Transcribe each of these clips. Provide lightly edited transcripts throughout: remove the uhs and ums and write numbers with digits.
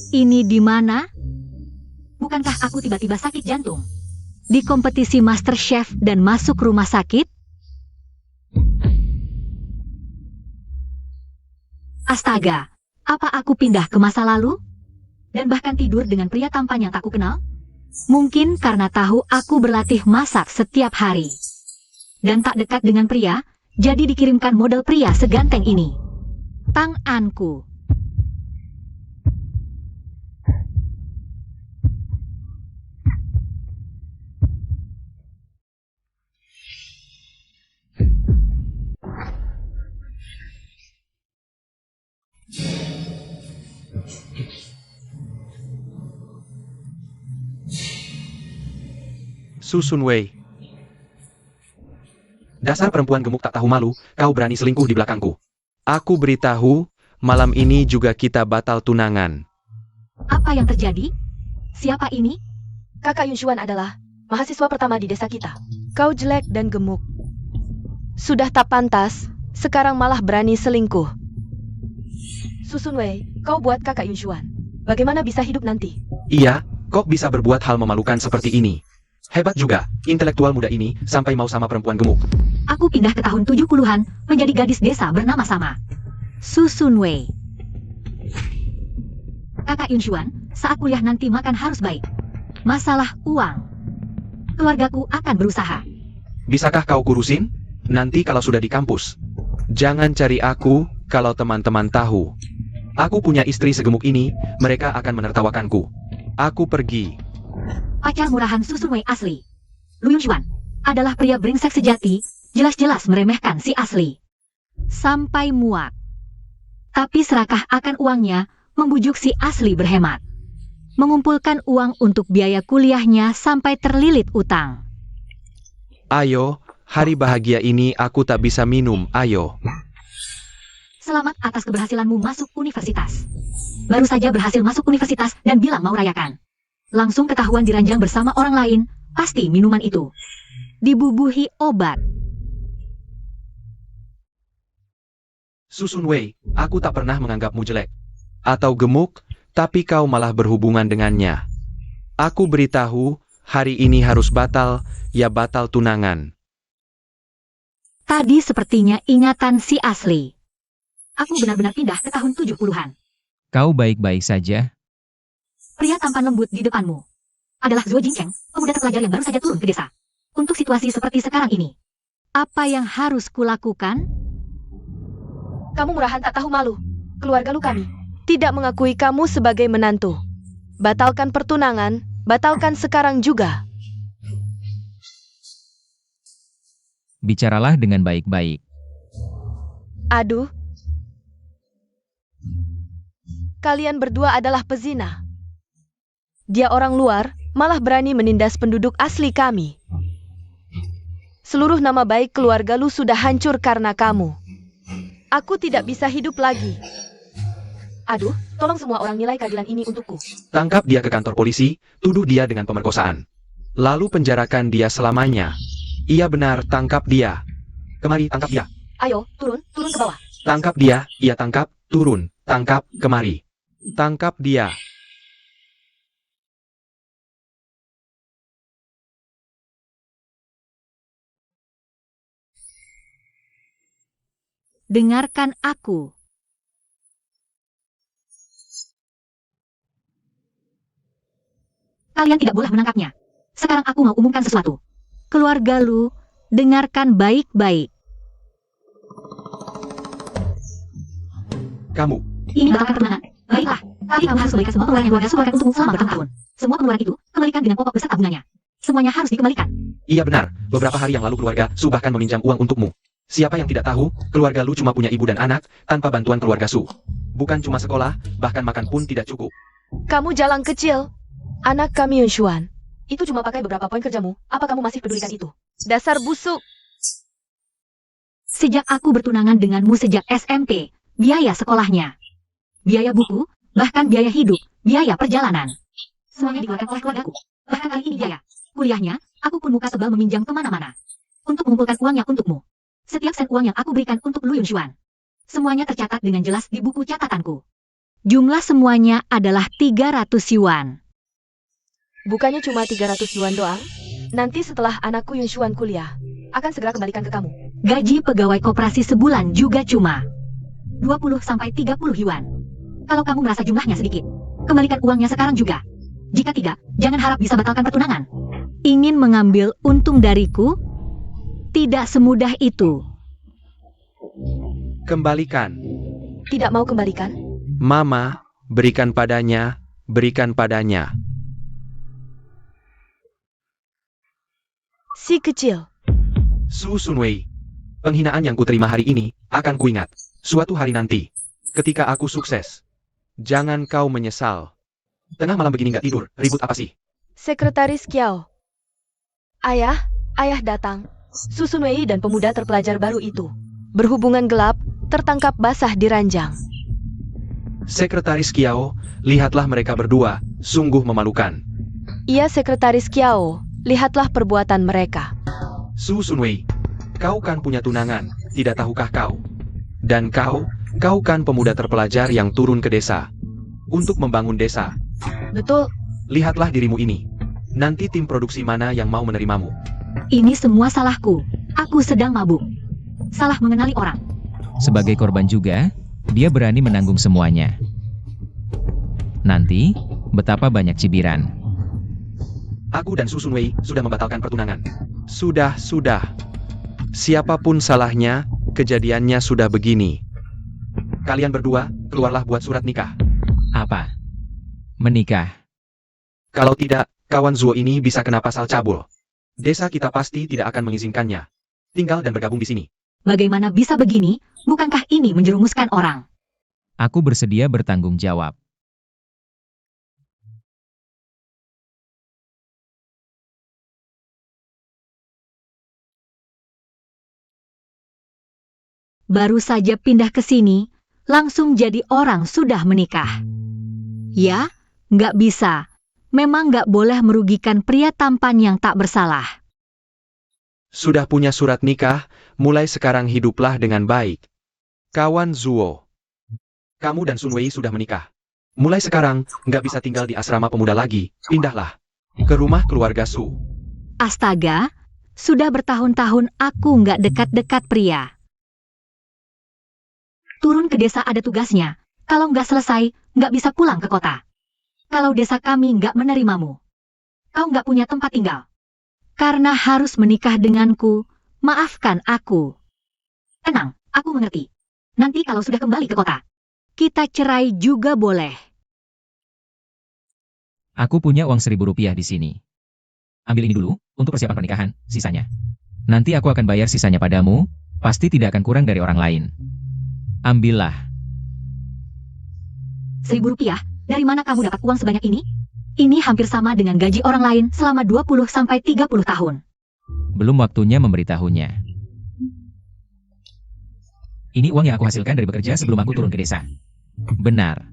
Ini di mana? Bukankah aku tiba-tiba sakit jantung? Di kompetisi MasterChef dan masuk rumah sakit? Astaga, apa aku pindah ke masa lalu? Dan bahkan tidur dengan pria tampan yang tak kukenal? Mungkin karena tahu aku berlatih masak setiap hari. Dan tak dekat dengan pria, jadi dikirimkan model pria seganteng ini. Tanganku. Su Sunwei. Dasar perempuan gemuk tak tahu malu, kau berani selingkuh di belakangku. Aku beritahu, malam ini juga kita batal tunangan. Apa yang terjadi? Siapa ini? Kakak Yunshuan adalah mahasiswa pertama di desa kita. Kau jelek dan gemuk. Sudah tak pantas, sekarang malah berani selingkuh. Susunwei, kau buat kakak Yunshuan. Bagaimana bisa hidup nanti? Iya, kok bisa berbuat hal memalukan seperti ini? Hebat juga, intelektual muda ini sampai mau sama perempuan gemuk. Aku pindah ke tahun 70-an, menjadi gadis desa bernama sama. Su Sunwei. Kakak Yunshuan, saat kuliah nanti makan harus baik. Masalah uang. Keluargaku akan berusaha. Bisakah kau kurusin? Nanti kalau sudah di kampus. Jangan cari aku, kalau teman-teman tahu. Aku punya istri segemuk ini, mereka akan menertawakanku. Aku pergi. Pacar murahan Su Sunwei asli. Lu Yunshuan adalah pria brengsek sejati, jelas-jelas meremehkan si asli. Sampai muak. Tapi serakah akan uangnya, membujuk si asli berhemat. Mengumpulkan uang untuk biaya kuliahnya sampai terlilit utang. Ayo, hari bahagia ini aku tak bisa minum, ayo. Selamat atas keberhasilanmu masuk universitas. Baru saja berhasil masuk universitas dan bilang mau rayakan. Langsung ketahuan diranjang bersama orang lain, pasti minuman itu dibubuhi obat. Su Sunwei, aku tak pernah menganggapmu jelek atau gemuk, tapi kau malah berhubungan dengannya. Aku beritahu, hari ini harus batal, ya batal tunangan. Tadi sepertinya ingatan si asli. Aku benar-benar pindah ke tahun 70-an. Kau baik-baik saja? Pria tampan lembut di depanmu adalah Zhuo Jingcheng, pemuda terpelajar yang baru saja turun ke desa. Untuk situasi seperti sekarang ini, apa yang harus kulakukan? Kamu murahan tak tahu malu. Keluarga lu kami tidak mengakui kamu sebagai menantu. Batalkan pertunangan, batalkan sekarang juga. Bicaralah dengan baik-baik. Aduh. Kalian berdua adalah pezina. Dia orang luar, malah berani menindas penduduk asli kami. Seluruh nama baik keluarga lu sudah hancur karena kamu. Aku tidak bisa hidup lagi. Aduh, tolong semua orang nilai keadilan ini untukku. Tangkap dia ke kantor polisi, tuduh dia dengan pemerkosaan. Lalu penjarakan dia selamanya. Iya benar, tangkap dia. Kemari, tangkap dia. Ayo, turun ke bawah. Tangkap dia, iya tangkap, turun, tangkap, kemari. Tangkap dia. Dengarkan aku. Kalian tidak boleh menangkapnya. Sekarang aku mau umumkan sesuatu. Keluarga lu, dengarkan baik-baik. Kamu. Ini batalkan pertunangan. Baiklah, tapi kamu harus kembalikan semua pengeluaran yang keluarga keluarkan untukmu selama bertahun-tahun. Semua pengeluaran itu, kembalikan dengan pokok beserta bunganya. Semuanya harus dikembalikan. Iya benar, beberapa hari yang lalu keluarga Su bahkan meminjam uang untukmu. Siapa yang tidak tahu, keluarga lu cuma punya ibu dan anak, tanpa bantuan keluarga Su. Bukan cuma sekolah, bahkan makan pun tidak cukup. Kamu jalang kecil. Anak kami Yunshuan. Itu cuma pakai beberapa poin kerjamu. Apa kamu masih pedulikan itu? Dasar busuk. Sejak aku bertunangan denganmu sejak SMP, biaya sekolahnya, biaya buku, bahkan biaya hidup, biaya perjalanan. Semuanya dikeluarkan oleh keluargaku. Bahkan kali ini biaya kuliahnya, aku pun muka sebal meminjam kemana-mana. Untuk mengumpulkan uangnya untukmu. Setiap sen uang yang aku berikan untuk Lu Yunshuan. Semuanya tercatat dengan jelas di buku catatanku. Jumlah semuanya adalah 300 yuan. Bukannya cuma 300 yuan doang? Nanti setelah anakku Yunshuan kuliah, akan segera kembalikan ke kamu. Gaji pegawai koperasi sebulan juga cuma 20-30 yuan. Kalau kamu merasa jumlahnya sedikit, kembalikan uangnya sekarang juga. Jika tidak, jangan harap bisa batalkan pertunangan. Ingin mengambil untung dariku? Tidak semudah itu. Kembalikan. Tidak mau kembalikan? Mama, berikan padanya, berikan padanya. Si kecil. Su Sunwei, penghinaan yang kuterima hari ini, akan kuingat. Suatu hari nanti, ketika aku sukses. Jangan kau menyesal. Tengah malam begini nggak tidur, ribut apa sih? Sekretaris Kiao. Ayah datang. Su Sunwei dan pemuda terpelajar baru itu berhubungan gelap, tertangkap basah di ranjang. Sekretaris Kiao, lihatlah mereka berdua, sungguh memalukan. Iya, Sekretaris Kiao, lihatlah perbuatan mereka. Su Sunwei, kau kan punya tunangan, tidak tahukah kau? Dan kau kan pemuda terpelajar yang turun ke desa untuk membangun desa. Betul. Lihatlah dirimu ini. Nanti tim produksi mana yang mau menerimamu? Ini semua salahku. Aku sedang mabuk. Salah mengenali orang. Sebagai korban juga, dia berani menanggung semuanya. Nanti, betapa banyak cibiran. Aku dan Su Sunwei sudah membatalkan pertunangan. Sudah. Siapapun salahnya, kejadiannya sudah begini. Kalian berdua, keluarlah buat surat nikah. Apa? Menikah. Kalau tidak, kawan Zuo ini bisa kena pasal cabul. Desa kita pasti tidak akan mengizinkannya. Tinggal dan bergabung di sini. Bagaimana bisa begini? Bukankah ini menjerumuskan orang? Aku bersedia bertanggung jawab. Baru saja pindah ke sini, langsung jadi orang sudah menikah. Ya, nggak bisa. Memang nggak boleh merugikan pria tampan yang tak bersalah. Sudah punya surat nikah, mulai sekarang hiduplah dengan baik. Kawan Zuo, kamu dan Sun Wei sudah menikah. Mulai sekarang, nggak bisa tinggal di asrama pemuda lagi, pindahlah ke rumah keluarga Su. Astaga, sudah bertahun-tahun aku nggak dekat-dekat pria. Turun ke desa ada tugasnya. Kalau nggak selesai, nggak bisa pulang ke kota. Kalau desa kami nggak menerimamu, kau nggak punya tempat tinggal. Karena harus menikah denganku, maafkan aku. Tenang, aku mengerti. Nanti kalau sudah kembali ke kota, kita cerai juga boleh. Aku punya uang 1.000 rupiah di sini. Ambil ini dulu, untuk persiapan pernikahan, sisanya. Nanti aku akan bayar sisanya padamu, pasti tidak akan kurang dari orang lain. Ambillah. 1.000 rupiah, dari mana kamu dapat uang sebanyak ini? Ini hampir sama dengan gaji orang lain selama 20-30 tahun. Belum waktunya memberitahunya. Ini uang yang aku hasilkan dari bekerja sebelum aku turun ke desa. Benar.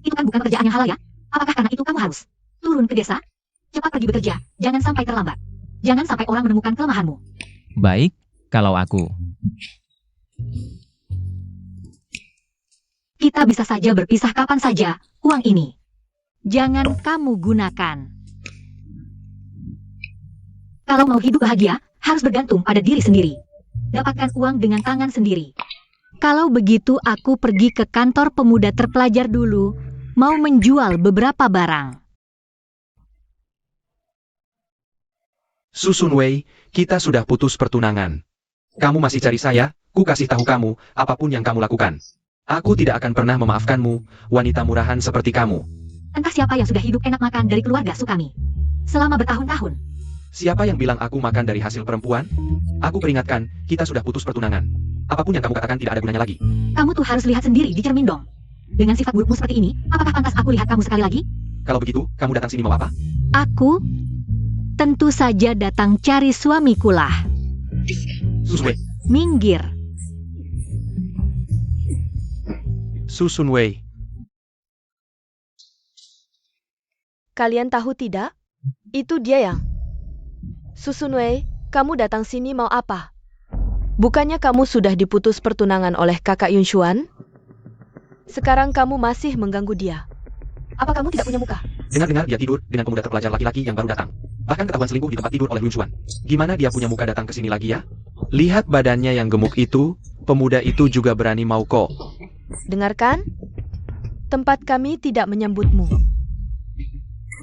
Itu kan bukan pekerjaan yang halal ya? Apakah karena itu kamu harus turun ke desa? Cepat pergi bekerja, jangan sampai terlambat. Jangan sampai orang menemukan kelemahanmu. Baik, kalau aku. Kita bisa saja berpisah kapan saja, uang ini. Jangan kamu gunakan. Kalau mau hidup bahagia, harus bergantung pada diri sendiri. Dapatkan uang dengan tangan sendiri. Kalau begitu aku pergi ke kantor pemuda terpelajar dulu, mau menjual beberapa barang. Su Sun Wei, kita sudah putus pertunangan. Kamu masih cari saya, ku kasih tahu kamu, apapun yang kamu lakukan. Aku tidak akan pernah memaafkanmu, wanita murahan seperti kamu. Entah siapa yang sudah hidup enak makan dari keluarga Su kami selama bertahun-tahun. Siapa yang bilang aku makan dari hasil perempuan? Aku peringatkan, kita sudah putus pertunangan. Apapun yang kamu katakan tidak ada gunanya lagi. Kamu tuh harus lihat sendiri di cermin dong. Dengan sifat burukmu seperti ini, apakah pantas aku lihat kamu sekali lagi? Kalau begitu, kamu datang sini mau apa? Aku tentu saja datang cari suamikulah. Su Sun Wei. Minggir. Su Sun Wei. Kalian tahu tidak? Itu dia yang. Su Sunwei, kamu datang sini mau apa? Bukannya kamu sudah diputus pertunangan oleh kakak Yunshuan? Sekarang kamu masih mengganggu dia. Apa kamu tidak punya muka? Dengar-dengar dia tidur dengan pemuda terpelajar laki-laki yang baru datang. Bahkan ketahuan selingkuh di tempat tidur oleh Yunshuan. Gimana dia punya muka datang ke sini lagi ya? Lihat badannya yang gemuk itu, pemuda itu juga berani mau kok. Dengarkan, tempat kami tidak menyambutmu.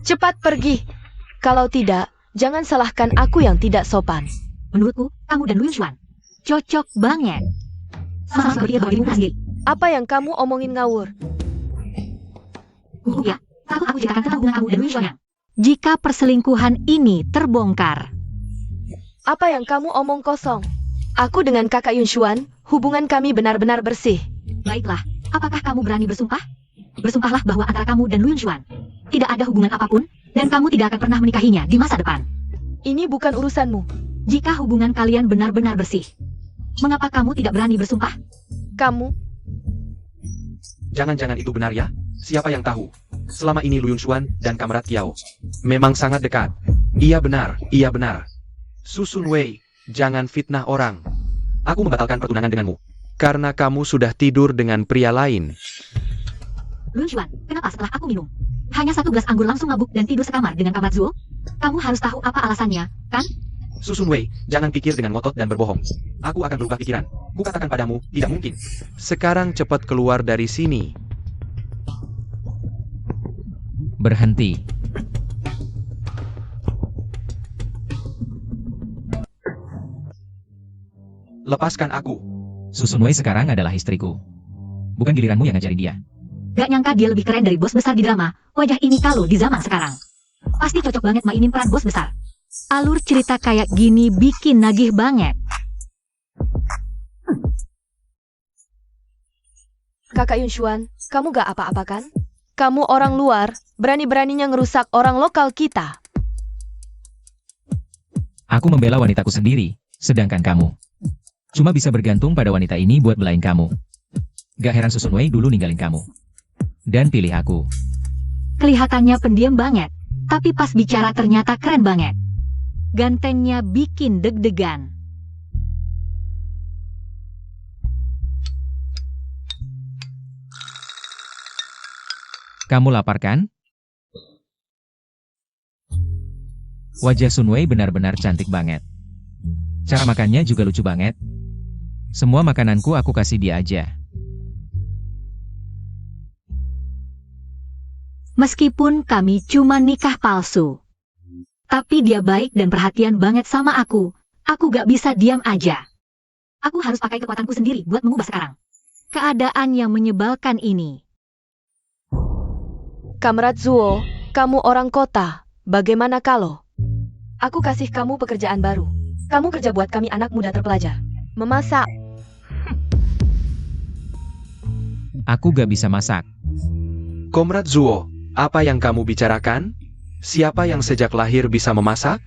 Cepat pergi. Kalau tidak, jangan salahkan aku yang tidak sopan. Menurutku, kamu dan Lu Yunshuan cocok banget. Sama-sama berpikir bahwa dirimu sendiri. Apa yang kamu omongin ngawur? Ya, aku ceritakan tentang hubungan kamu dan Lu Yunshuan. Jika perselingkuhan ini terbongkar, Apa yang kamu omong kosong? Aku dengan kakak Yunshuan, hubungan kami benar-benar bersih. baiklah, apakah kamu berani bersumpah? Bersumpahlah bahwa antara kamu dan Lu Yunshuan tidak ada hubungan apapun, dan kamu tidak akan pernah menikahinya di masa depan. Ini bukan urusanmu. Jika hubungan kalian benar-benar bersih, mengapa kamu tidak berani bersumpah? Kamu, Jangan-jangan itu benar ya? Siapa yang tahu? Selama ini Lu Yunshuan dan Kamrat Kiao memang sangat dekat. Iya benar, iya benar. Susun Wei, jangan fitnah orang. Aku membatalkan pertunangan denganmu. Karena kamu sudah tidur dengan pria lain. Lu Yunshuan, kenapa setelah aku minum hanya 1 gelas anggur langsung mabuk dan tidur sekamar dengan Kamrat Zuo? Kamu harus tahu apa alasannya, kan? Susun Wei, jangan pikir dengan ngotot dan berbohong. Aku akan berubah pikiran. Kukatakan padamu, tidak mungkin. Sekarang cepat keluar dari sini. Berhenti. Lepaskan aku. Susun Wei sekarang adalah istriku. Bukan giliranmu yang ngajarin dia. Gak nyangka dia lebih keren dari bos besar di drama. Wajah ini kalau di zaman sekarang pasti cocok banget mainin peran bos besar. Alur cerita kayak gini bikin nagih banget. kakak Yunshuan, kamu gak apa-apa kan? Kamu orang luar, berani-beraninya ngerusak orang lokal kita. Aku membela wanitaku sendiri, sedangkan kamu cuma bisa bergantung pada wanita ini buat belain kamu. Gak heran Susun Wei dulu ninggalin kamu. Dan pilih aku. Kelihatannya pendiam banget, tapi pas bicara ternyata keren banget. Gantengnya bikin deg-degan. Kamu lapar kan? Wajah Sun Wei benar-benar cantik banget. Cara makannya juga lucu banget. Semua makananku aku kasih dia aja. Meskipun kami cuma nikah palsu, tapi dia baik dan perhatian banget sama aku. Aku gak bisa diam aja. Aku harus pakai kekuatanku sendiri buat mengubah sekarang keadaan yang menyebalkan ini. Kamrat Zuo, kamu orang kota. Bagaimana kalau aku kasih kamu pekerjaan baru? Kamu kerja buat kami anak muda terpelajar. Memasak. Aku gak bisa masak. Komrad Zuo, apa yang kamu bicarakan? Siapa yang sejak lahir bisa memasak?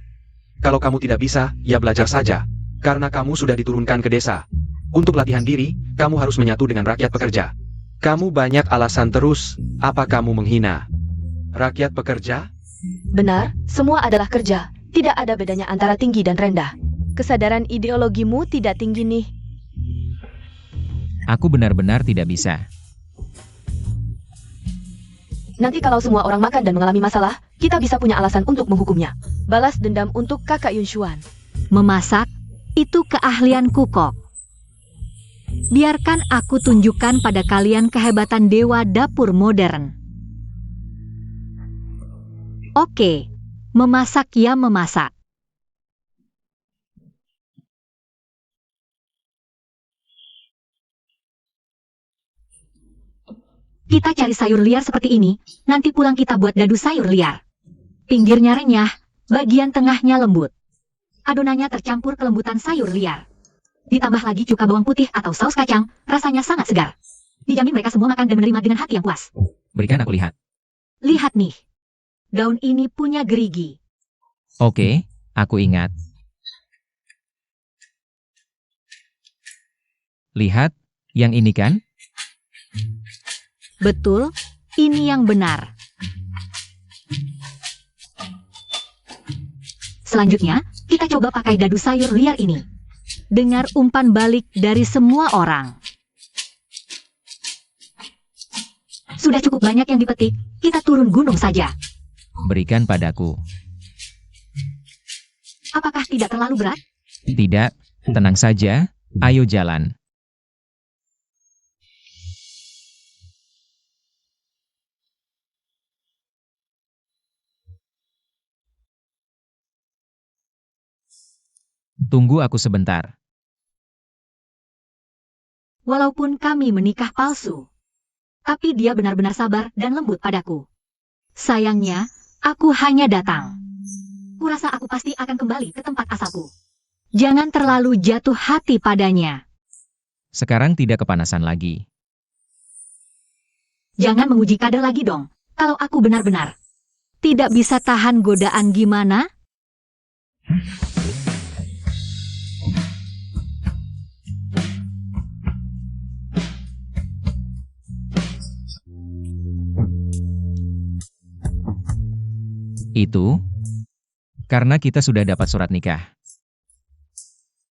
Kalau kamu tidak bisa, ya belajar saja. Karena kamu sudah diturunkan ke desa. Untuk latihan diri, kamu harus menyatu dengan rakyat pekerja. Kamu banyak alasan terus, apa kamu menghina rakyat pekerja? Benar, semua adalah kerja. Tidak ada bedanya antara tinggi dan rendah. Kesadaran ideologimu tidak tinggi nih. Aku benar-benar tidak bisa. Nanti kalau semua orang makan dan mengalami masalah, kita bisa punya alasan untuk menghukumnya. Balas dendam untuk kakak Yunshuan. Memasak, itu keahlianku kok. Biarkan aku tunjukkan pada kalian kehebatan dewa dapur modern. Oke, memasak ya memasak. Kita cari sayur liar seperti ini, nanti pulang kita buat dadu sayur liar. Pinggirnya renyah, bagian tengahnya lembut. Adonannya tercampur kelembutan sayur liar. Ditambah lagi cuka bawang putih atau saus kacang, rasanya sangat segar. Dijamin mereka semua makan dan menerima dengan hati yang puas. Berikan aku lihat. Lihat nih, daun ini punya gerigi. Oke, aku ingat. Lihat, yang ini kan? Betul, ini yang benar. Selanjutnya, kita coba pakai dadu sayur liar ini. dengar umpan balik dari semua orang. Sudah cukup banyak yang dipetik, kita turun gunung saja. Berikan padaku. Apakah tidak terlalu berat? Tidak, tenang saja, ayo jalan. Tunggu aku sebentar. Walaupun kami menikah palsu, tapi dia benar-benar sabar dan lembut padaku. Sayangnya, aku hanya datang. Kurasa aku pasti akan kembali ke tempat asalku. Jangan terlalu jatuh hati padanya. Sekarang tidak kepanasan lagi. Jangan menguji kadar lagi dong. Kalau aku benar-benar tidak bisa tahan godaan gimana? Itu karena kita sudah dapat surat nikah.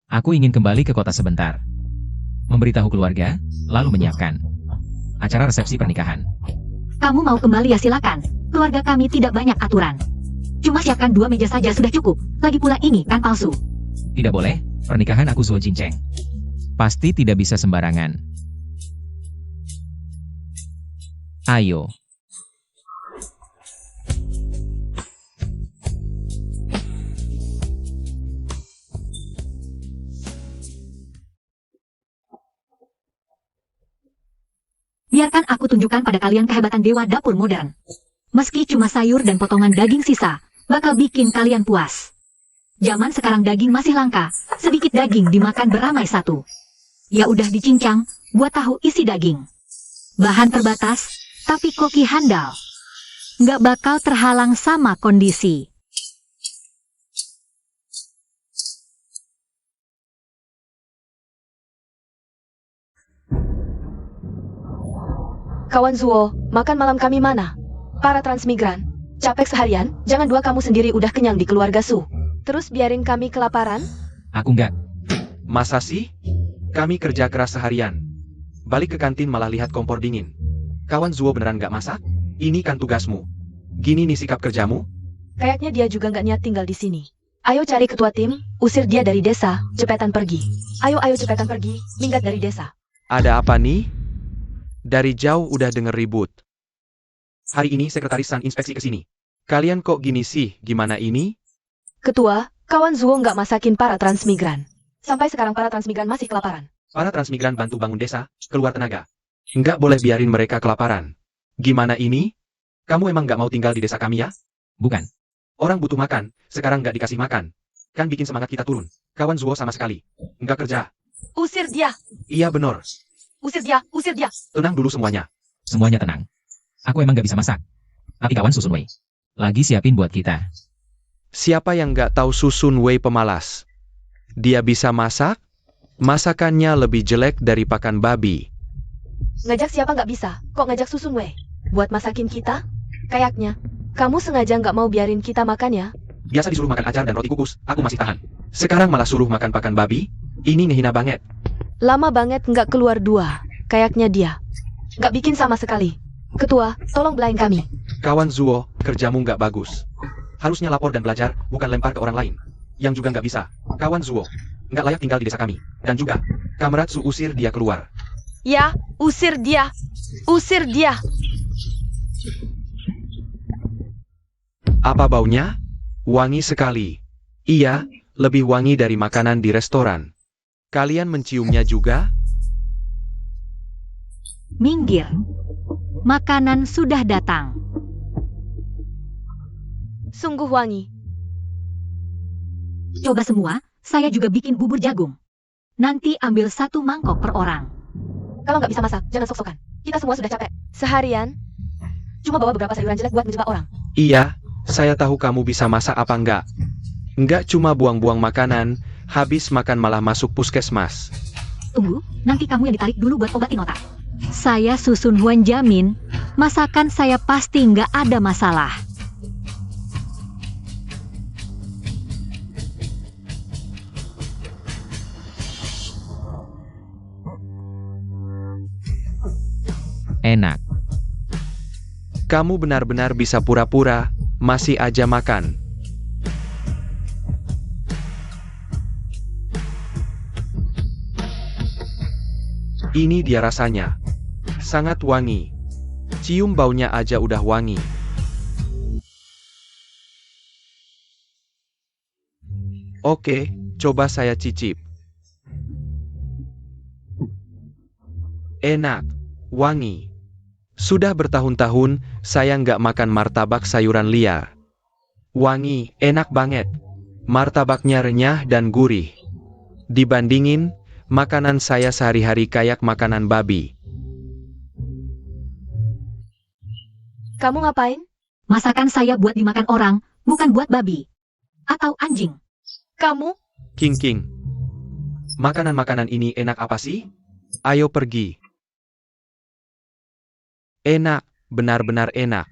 Aku ingin kembali ke kota sebentar. Memberitahu keluarga, lalu menyiapkan acara resepsi pernikahan. Kamu mau kembali ya silakan. Keluarga kami tidak banyak aturan. Cuma siapkan 2 meja saja sudah cukup. Lagi pula ini kan palsu. Tidak boleh, pernikahan aku Zuo Jinceng. Pasti tidak bisa sembarangan. Ayo. Biarkan aku tunjukkan pada kalian kehebatan dewa dapur modern. Meski cuma sayur dan potongan daging sisa, bakal bikin kalian puas. Zaman sekarang daging masih langka, sedikit daging dimakan beramai satu. Ya udah dicincang, buat tahu isi daging. Bahan terbatas, tapi koki handal. Nggak bakal terhalang sama kondisi. Kawan Zuo, makan malam kami mana? Para transmigran, capek seharian, jangan dua kamu sendiri udah kenyang di keluarga Su. Terus biarin kami kelaparan? Aku enggak. Masa sih? Kami kerja keras seharian. Balik ke kantin malah lihat kompor dingin. Kawan Zuo beneran nggak masak? Ini kan tugasmu. Gini nih sikap kerjamu? Kayaknya dia juga nggak niat tinggal di sini. Ayo cari ketua tim, usir dia dari desa, cepetan pergi. Ayo cepetan pergi, minggat dari desa. Ada apa nih? Dari jauh udah denger ribut. Hari ini sekretaris San inspeksi ke sini. Kalian kok gini sih, gimana ini? Ketua, kawan Zuo nggak masakin para transmigran. Sampai sekarang para transmigran masih kelaparan. Para transmigran bantu bangun desa, keluar tenaga. Nggak boleh biarin mereka kelaparan. Gimana ini? Kamu emang nggak mau tinggal di desa kami ya? Bukan. Orang butuh makan, sekarang nggak dikasih makan. Kan bikin semangat kita turun. Kawan Zuo sama sekali nggak kerja. Usir dia! Iya bener. Usir dia! Usir dia! Tenang dulu semuanya. Semuanya tenang. Aku emang gak bisa masak. Tapi kawan Susun Wei lagi siapin buat kita. Siapa yang nggak tahu Susun Wei pemalas? Dia bisa masak? Masakannya lebih jelek dari pakan babi. Ngajak siapa nggak bisa? Kok ngajak Susun Wei? Buat masakin kita? Kayaknya, kamu sengaja nggak mau biarin kita makan ya? Biasa disuruh makan acar dan roti kukus, aku masih tahan. Sekarang malah suruh makan pakan babi? Ini ngehina banget. Lama banget nggak keluar dua. Kayaknya dia nggak bikin sama sekali. Ketua, tolong belain kami. Kawan Zuo, kerjamu nggak bagus. Harusnya lapor dan belajar, bukan lempar ke orang lain. Yang juga nggak bisa. Kawan Zuo, nggak layak tinggal di desa kami. Dan juga, Kamratsu usir dia keluar. Ya, usir dia. Usir dia. Apa baunya? Wangi sekali. Iya, lebih wangi dari makanan di restoran. Kalian menciumnya juga? Minggir. Makanan sudah datang. Sungguh wangi. Coba semua, saya juga bikin bubur jagung. Nanti ambil 1 mangkok per orang. Kalau nggak bisa masak, jangan sok-sokan. Kita semua sudah capek. Seharian, cuma bawa beberapa sayuran jelek buat menjebak orang. Iya, saya tahu kamu bisa masak apa enggak. Enggak cuma buang-buang makanan, habis makan malah masuk puskesmas. Tunggu, nanti kamu yang ditarik dulu buat obatin otak. Saya Susun Huan jamin, masakan saya pasti nggak ada masalah. Enak. Kamu benar-benar bisa pura-pura, masih aja makan. Ini dia rasanya. Sangat wangi. Cium baunya aja udah wangi. Oke, coba saya cicip. Enak, wangi. Sudah bertahun-tahun, saya nggak makan martabak sayuran liar. Wangi, enak banget. Martabaknya renyah dan gurih. Dibandingin, makanan saya sehari-hari kayak makanan babi. Kamu ngapain? Masakan saya buat dimakan orang, bukan buat babi. Atau anjing. Kamu? King. Makanan-makanan ini enak apa sih? Ayo pergi. Enak, benar-benar enak.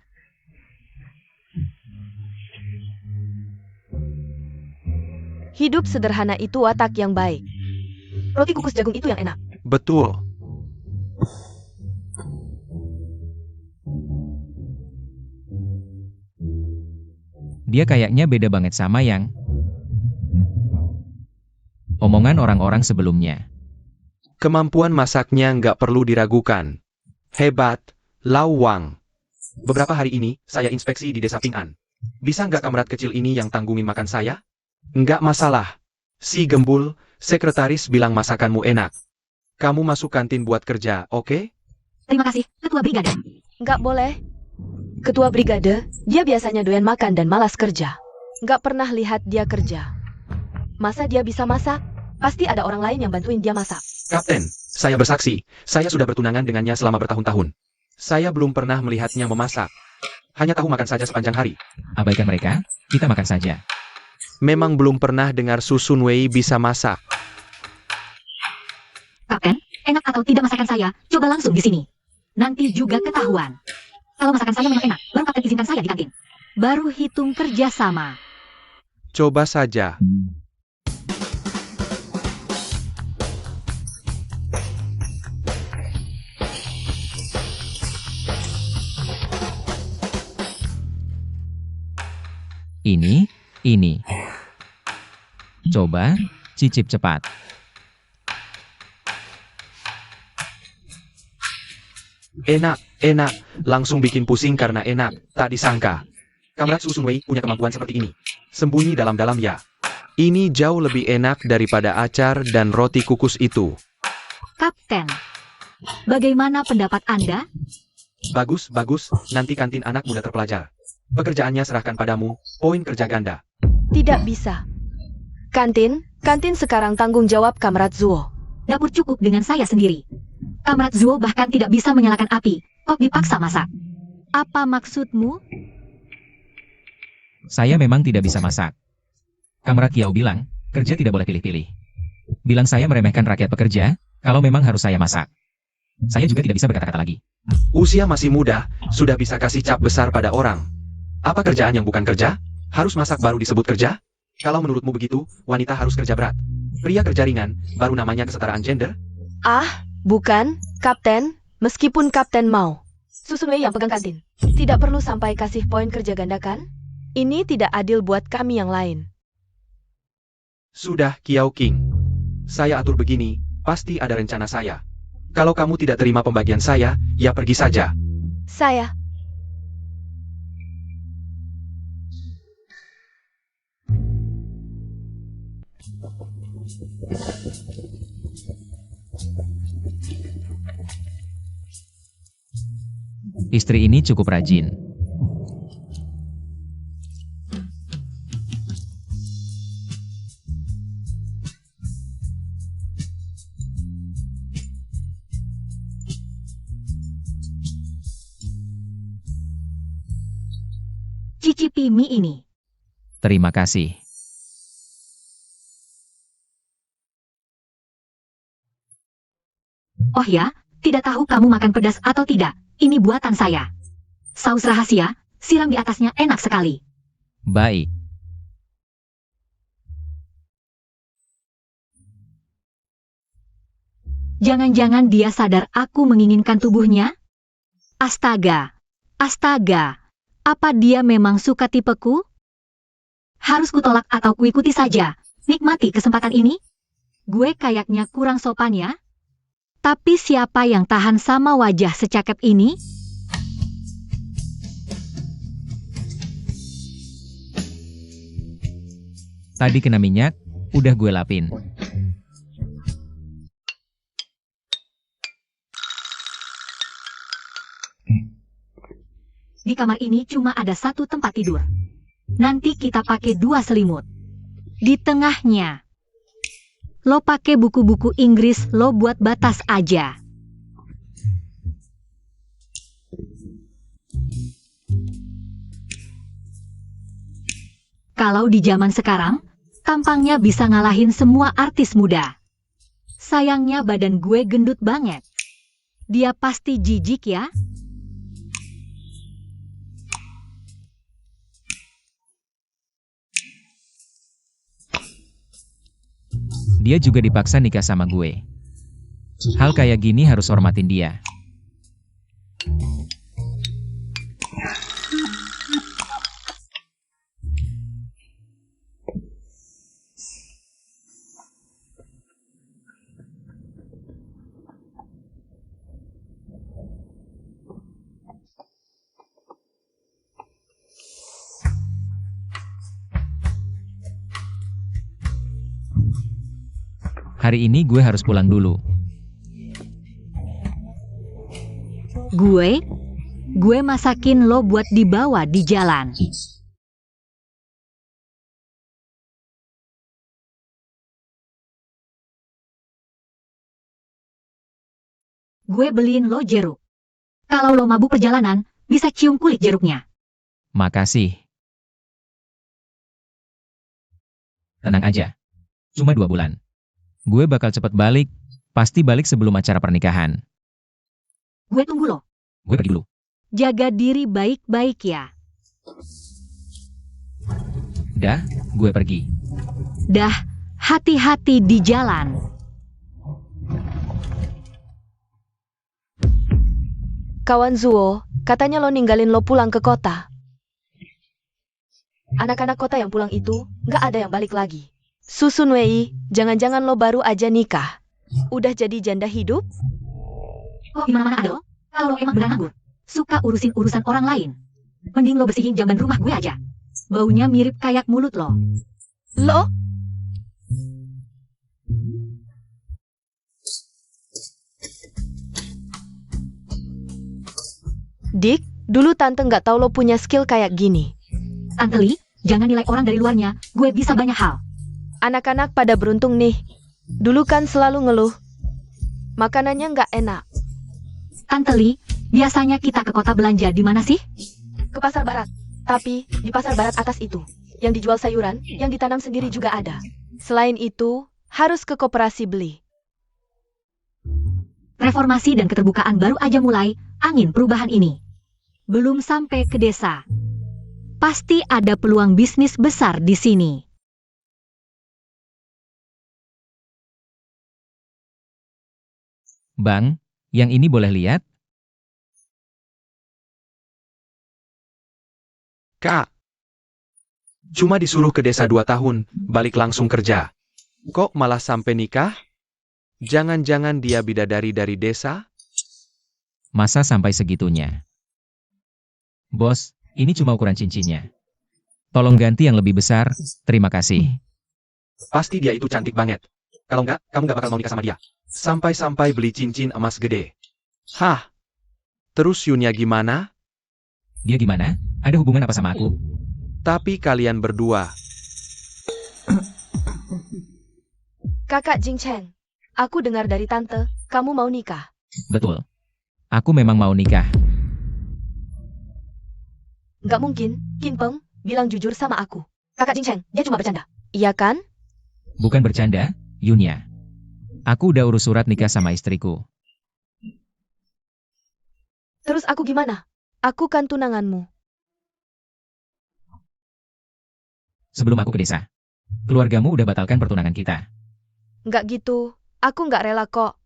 Hidup sederhana itu watak yang baik. Roti kukus jagung itu yang enak. Betul. Dia kayaknya beda banget sama yang omongan orang-orang sebelumnya. Kemampuan masaknya nggak perlu diragukan. Hebat, Lau Wang. Beberapa hari ini, saya inspeksi di desa Ping'an. Bisa nggak kamerat kecil ini yang tanggungin makan saya? Nggak masalah. Si Gembul, sekretaris bilang masakanmu enak. Kamu masuk kantin buat kerja, oke? Terima kasih, Ketua Brigade. Nggak boleh. Ketua brigade, dia biasanya doyan makan dan malas kerja. Nggak pernah lihat dia kerja. Masa dia bisa masak? Pasti ada orang lain yang bantuin dia masak. Kapten, saya bersaksi, saya sudah bertunangan dengannya selama bertahun-tahun. Saya belum pernah melihatnya memasak. Hanya tahu makan saja sepanjang hari. Abaikan mereka, kita makan saja. Memang belum pernah dengar Susun Wei bisa masak. Kapten, enak atau tidak masakan saya, coba langsung di sini. Nanti juga ketahuan. Kalau masakan saya memang enak, baru Kapten izinkan saya di kantin. Baru hitung kerja sama. Coba saja. Ini. Coba, cicip cepat. Enak. Langsung bikin pusing karena enak, tak disangka. Kamrat Susun Wei punya kemampuan seperti ini. Sembunyi dalam-dalam ya. Ini jauh lebih enak daripada acar dan roti kukus itu. Kapten, bagaimana pendapat Anda? Bagus, nanti kantin anak muda terpelajar. Pekerjaannya serahkan padamu, poin kerja ganda. Tidak bisa. Kantin sekarang tanggung jawab Kamrat Zuo. Dapur cukup dengan saya sendiri. Kamrat Zuo bahkan tidak bisa menyalakan api. Kok dipaksa masak? Apa maksudmu? Saya memang tidak bisa masak. Kamrat Kiao bilang, kerja tidak boleh pilih-pilih. Bilang saya meremehkan rakyat pekerja, kalau memang harus saya masak. Saya juga tidak bisa berkata-kata lagi. Usia masih muda, sudah bisa kasih cap besar pada orang. Apa kerjaan yang bukan kerja? Harus masak baru disebut kerja? Kalau menurutmu begitu, wanita harus kerja berat. Pria kerja ringan, baru namanya kesetaraan gender? Ah, bukan, Kapten. Meskipun Kapten mau. Susun Wei yang pegang kantin. Tidak perlu sampai kasih poin kerja ganda kan? Ini tidak adil buat kami yang lain. Sudah, Kiao King. Saya atur begini, pasti ada rencana saya. Kalau kamu tidak terima pembagian saya, ya pergi saja. Saya. Istri ini cukup rajin. Cicipi mie ini. Terima kasih. Oh ya, tidak tahu kamu makan pedas atau tidak. Ini buatan saya. Saus rahasia, siram di atasnya enak sekali. Baik. Jangan-jangan dia sadar aku menginginkan tubuhnya? Astaga, astaga, apa dia memang suka tipeku? Harus kutolak atau kuikuti saja, nikmati kesempatan ini? Gue kayaknya kurang sopan ya? Tapi siapa yang tahan sama wajah secakep ini? Tadi kena minyak, udah gue lapin. Di kamar ini cuma ada satu tempat tidur. Nanti kita pakai 2 selimut. Di tengahnya, lo pakai buku-buku Inggris lo buat batas aja. Kalau di zaman sekarang, tampangnya bisa ngalahin semua artis muda. Sayangnya badan gue gendut banget. Dia pasti jijik ya. Dia juga dipaksa nikah sama gue. Hal kayak gini harus hormatin dia. Hari ini gue harus pulang dulu. Gue masakin lo buat dibawa di jalan. Gue beliin lo jeruk. Kalau lo mabuk perjalanan, bisa cium kulit jeruknya. Makasih. Tenang aja. Cuma 2 bulan. Gue bakal cepet balik. Pasti balik sebelum acara pernikahan. Gue tunggu lo. Gue pergi dulu. Jaga diri baik-baik ya. Dah, gue pergi. Dah, hati-hati di jalan. Kawan Zuo, katanya lo ninggalin lo pulang ke kota. Anak-anak kota yang pulang itu, nggak ada yang balik lagi. Susun Wei, jangan-jangan lo baru aja nikah. Udah jadi janda hidup? Oh, gimana ada lo? Kalau lo emang benar nganggur, suka urusin urusan orang lain. Mending lo bersihin jamban rumah gue aja. Baunya mirip kayak mulut lo. Lo? Dik, dulu tante nggak tahu lo punya skill kayak gini. Tante Li, jangan nilai orang dari luarnya, gue bisa banyak hal. Anak-anak pada beruntung nih. Dulu kan selalu ngeluh. Makanannya nggak enak. Tante Li, biasanya kita ke kota belanja di mana sih? Ke pasar barat. Tapi, di pasar barat atas itu, yang dijual sayuran, yang ditanam sendiri juga ada. Selain itu, harus ke koperasi beli. Reformasi dan keterbukaan baru aja mulai, angin perubahan ini. Belum sampai ke desa. Pasti ada peluang bisnis besar di sini. Bang, yang ini boleh lihat? Kak, cuma disuruh ke desa 2 tahun, balik langsung kerja. Kok malah sampai nikah? Jangan-jangan dia bidadari dari desa? Masa sampai segitunya? Bos, ini cuma ukuran cincinnya. Tolong ganti yang lebih besar, terima kasih. Pasti dia itu cantik banget. Kalau enggak, kamu enggak bakal mau nikah sama dia. Sampai-sampai beli cincin emas gede. Hah? Terus Yunya gimana? Dia gimana? Ada hubungan apa sama aku? Tapi kalian berdua. Kakak Jing Chen, aku dengar dari tante, kamu mau nikah. Betul. Aku memang mau nikah. Nggak mungkin, Kim Peng, bilang jujur sama aku. Kakak Jing Chen, dia cuma bercanda. Iya kan? Bukan bercanda, Yunya. Aku udah urus surat nikah sama istriku. Terus aku gimana? Aku kan tunanganmu. Sebelum aku ke desa, keluargamu udah batalkan pertunangan kita. Nggak gitu, aku nggak rela kok.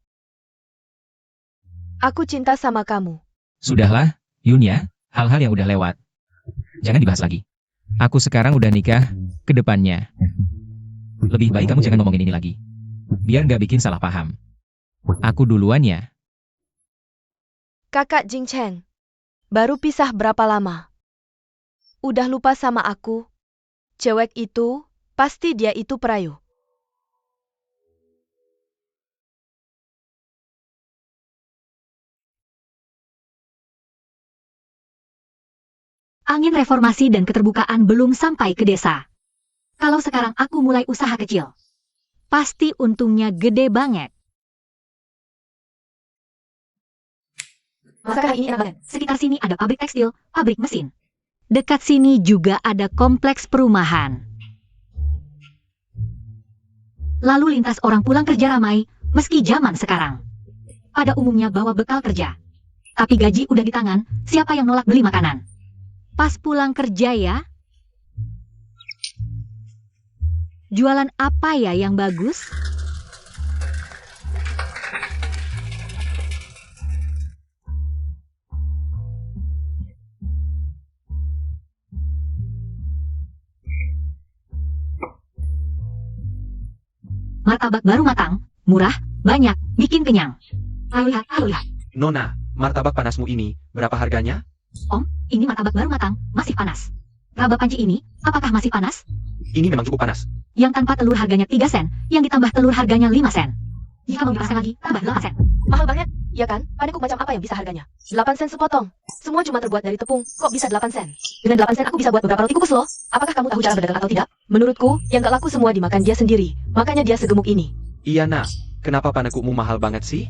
Aku cinta sama kamu. Sudahlah, Yun ya, hal-hal yang udah lewat. Jangan dibahas lagi. Aku sekarang udah nikah, ke depannya. Lebih baik kamu jangan ngomongin ini lagi. Biar nggak bikin salah paham. Aku duluan ya. Kakak Jing Cheng, baru pisah berapa lama? Udah lupa sama aku? Cewek itu, pasti dia itu perayu. Angin reformasi dan keterbukaan belum sampai ke desa. Kalau sekarang aku mulai usaha kecil, pasti untungnya gede banget. Masakan ini enak banget. Sekitar sini ada pabrik tekstil, pabrik mesin. Dekat sini juga ada kompleks perumahan. Lalu lintas orang pulang kerja ramai, meski zaman sekarang. Pada umumnya bawa bekal kerja. Tapi gaji udah di tangan, siapa yang nolak beli makanan? Pas pulang kerja ya. Jualan apa ya yang bagus? Martabak baru matang, murah, banyak, bikin kenyang. Ayo lihat, ayo lihat. Nona, martabak panasmu ini, berapa harganya? Om, ini martabak baru matang, masih panas. Raba panci ini, apakah masih panas? Ini memang cukup panas. Yang tanpa telur harganya 3 sen, yang ditambah telur harganya 5 sen. Jika mau dipasang lagi, tambah 8 sen. Mahal banget, ya kan? Panekuk macam apa yang bisa harganya? 8 sen sepotong. Semua cuma terbuat dari tepung, kok bisa 8 sen? Dengan 8 sen aku bisa buat beberapa roti kukus loh. Apakah kamu tahu cara berdagang atau tidak? Menurutku, yang gak laku semua dimakan dia sendiri. Makanya dia segemuk ini. Iya nak, kenapa panekukmu mahal banget sih?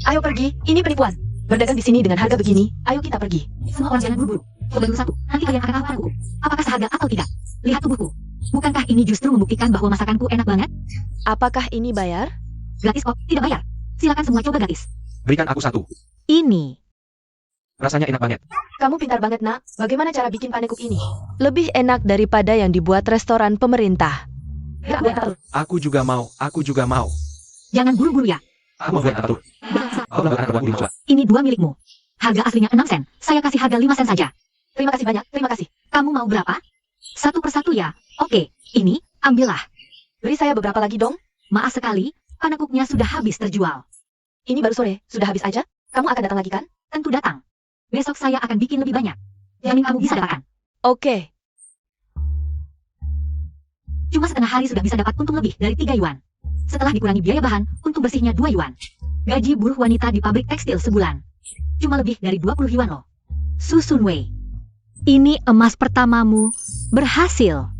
Ayo pergi, ini penipuan. Berdagang di sini dengan harga begini, ayo kita pergi. Semua orang jangan buru-buru. Coba dulu satu, nanti kalian akan tahu padaku. Apakah seharga atau tidak? Lihat tubuhku. Bukankah ini justru membuktikan bahwa masakanku enak banget? Apakah ini bayar? Gratis kok, tidak bayar. Silakan semua coba gratis. Berikan aku satu. Ini. Rasanya enak banget. Kamu pintar banget nak, bagaimana cara bikin panekuk ini? Lebih enak daripada yang dibuat restoran pemerintah. Gerak buat telur. Aku juga mau, aku juga mau. Jangan buru-buru ya. Aku mau buat apa tuh? Aku melakukan anak buatku di Moskwa. Ini 2 milikmu. Harga aslinya 6 sen, saya kasih harga 5 sen saja. Terima kasih banyak, terima kasih. Kamu mau berapa? Satu persatu ya? Oke, ini, ambillah. Beri saya beberapa lagi dong. Maaf sekali, panekuknya sudah habis terjual. Ini baru sore, sudah habis aja? Kamu akan datang lagi kan? Tentu datang. Besok saya akan bikin lebih banyak. Jamin kamu bisa dapatkan. Oke. Cuma setengah hari sudah bisa dapat untung lebih dari 3 yuan. Setelah dikurangi biaya bahan, untung bersihnya 2 yuan. Gaji buruh wanita di pabrik tekstil sebulan. Cuma lebih dari 20 yuan loh. Susun Wei. Ini emas pertamamu. Berhasil.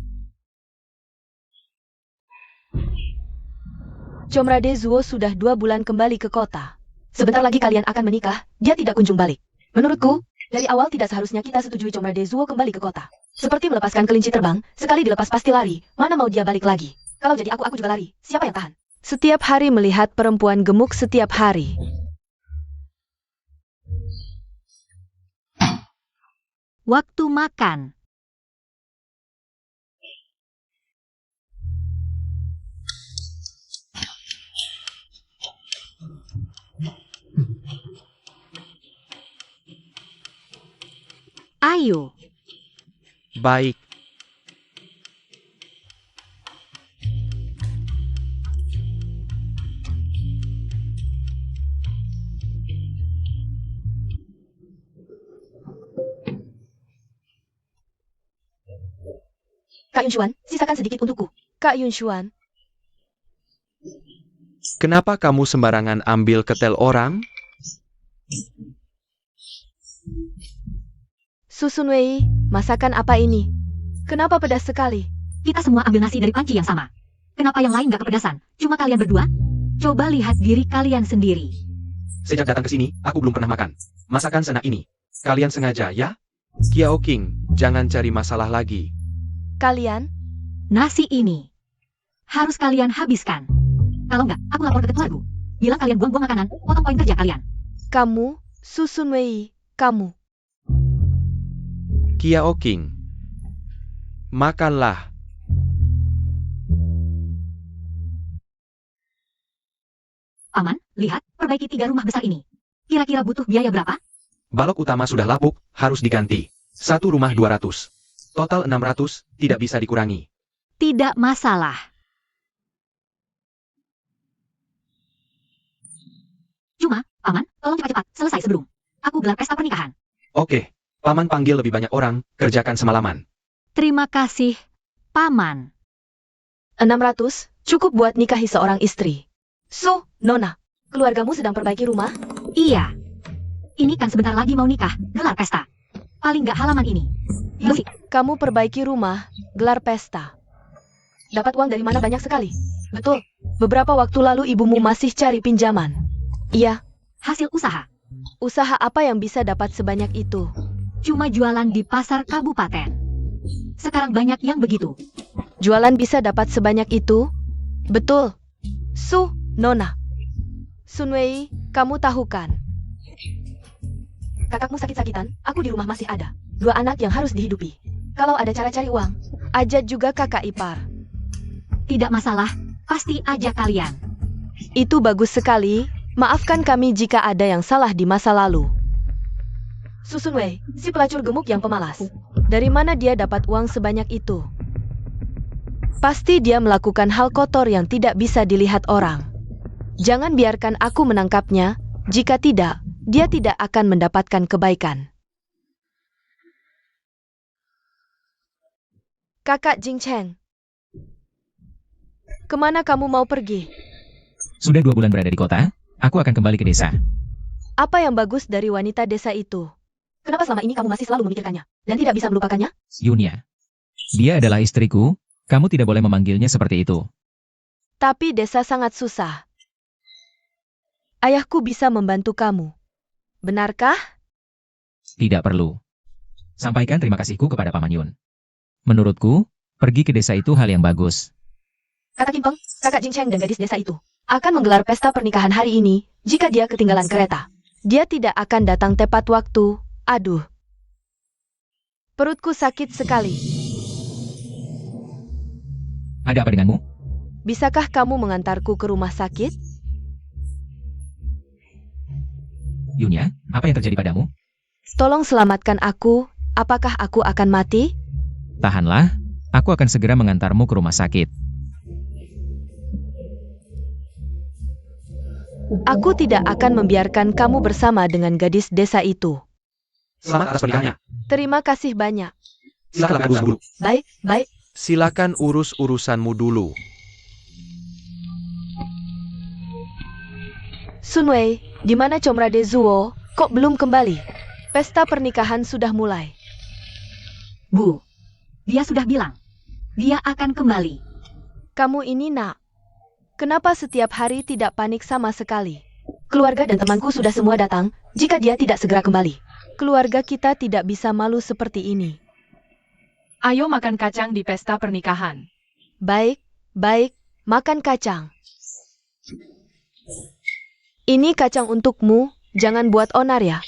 Comrade Zuo sudah 2 bulan kembali ke kota. Sebentar lagi kalian akan menikah, dia tidak kunjung balik. Menurutku, dari awal tidak seharusnya kita setujui Comrade Zuo kembali ke kota. Seperti melepaskan kelinci terbang, sekali dilepas pasti lari, mana mau dia balik lagi. Kalau jadi aku juga lari, siapa yang tahan? Setiap hari melihat perempuan gemuk setiap hari. Waktu makan. Ayo. Baik. Kak Yunshuan, sisakan sedikit untukku. Kak Yunshuan, Kenapa kamu sembarangan ambil ketel orang? Susun Wei, masakan apa ini? Kenapa pedas sekali? Kita semua ambil nasi dari panci yang sama. Kenapa yang lain gak kepedasan? Cuma kalian berdua? Coba lihat diri kalian sendiri. Sejak datang ke sini, aku belum pernah makan. Masakan senak ini. Kalian sengaja, ya? Kiao King, jangan cari masalah lagi. Kalian? Nasi ini harus kalian habiskan. Kalau enggak, aku lapor ke ketuaku. Bilang kalian buang-buang makanan, potong poin kerja kalian. Kamu, Susun Wei, kamu. Kiao King, makanlah. Paman, lihat, perbaiki 3 rumah besar ini. Kira-kira butuh biaya berapa? Balok utama sudah lapuk, harus diganti. Satu rumah 200. Total 600, tidak bisa dikurangi. Tidak masalah. Cuma, Paman, tolong cepat-cepat, selesai sebelum aku gelar pesta pernikahan. Oke, Paman panggil lebih banyak orang, kerjakan semalaman. Terima kasih, Paman. 600, cukup buat nikahi seorang istri. Su, Nona, keluargamu sedang perbaiki rumah? Iya. Ini kan sebentar lagi mau nikah, gelar pesta. Paling nggak halaman ini. Musik. Kamu perbaiki rumah, gelar pesta. Dapat uang dari mana banyak sekali? Betul. Beberapa waktu lalu ibumu masih cari pinjaman. Iya. Hasil usaha. Usaha apa yang bisa dapat sebanyak itu? Cuma jualan di pasar kabupaten. Sekarang banyak yang begitu. Jualan bisa dapat sebanyak itu? Betul. Su, Nona. Sunwei, kamu tahu kan? Kakakmu sakit-sakitan, aku di rumah masih ada. 2 anak yang harus dihidupi. Kalau ada cara cari uang, ajak juga kakak ipar. Tidak masalah, pasti ajak kalian. Itu bagus sekali. Maafkan kami jika ada yang salah di masa lalu. Susunwei, si pelacur gemuk yang pemalas. Dari mana dia dapat uang sebanyak itu? Pasti dia melakukan hal kotor yang tidak bisa dilihat orang. Jangan biarkan aku menangkapnya. Jika tidak, dia tidak akan mendapatkan kebaikan. Kakak Jing Cheng, kemana kamu mau pergi? Sudah 2 bulan berada di kota, aku akan kembali ke desa. Apa yang bagus dari wanita desa itu? Kenapa selama ini kamu masih selalu memikirkannya dan tidak bisa melupakannya? Yunia. Dia adalah istriku, kamu tidak boleh memanggilnya seperti itu. Tapi desa sangat susah. Ayahku bisa membantu kamu. Benarkah? Tidak perlu. Sampaikan terima kasihku kepada Paman Yun. Menurutku, pergi ke desa itu hal yang bagus. Kata Kim Peng, kakak Jing Cheng dan gadis desa itu akan menggelar pesta pernikahan hari ini jika dia ketinggalan kereta. Dia tidak akan datang tepat waktu. Aduh. Perutku sakit sekali. Ada apa denganmu? Bisakah kamu mengantarku ke rumah sakit? Yunia, apa yang terjadi padamu? Tolong selamatkan aku. Apakah aku akan mati? Tahanlah, aku akan segera mengantarmu ke rumah sakit. Aku tidak akan membiarkan kamu bersama dengan gadis desa itu. Selamat atas pernikahannya. Terima kasih banyak. Silakan lakukan dulu. Baik, baik. Silakan urus urusanmu dulu. Sunwei, di mana Comrade Zuo? Kok belum kembali? Pesta pernikahan sudah mulai. Bu, dia sudah bilang. Dia akan kembali. Kamu ini nak. Kenapa setiap hari tidak panik sama sekali? Keluarga dan temanku sudah semua datang, jika dia tidak segera kembali. Keluarga kita tidak bisa malu seperti ini. Ayo makan kacang di pesta pernikahan. Baik, baik, makan kacang. Ini kacang untukmu, jangan buat onar ya.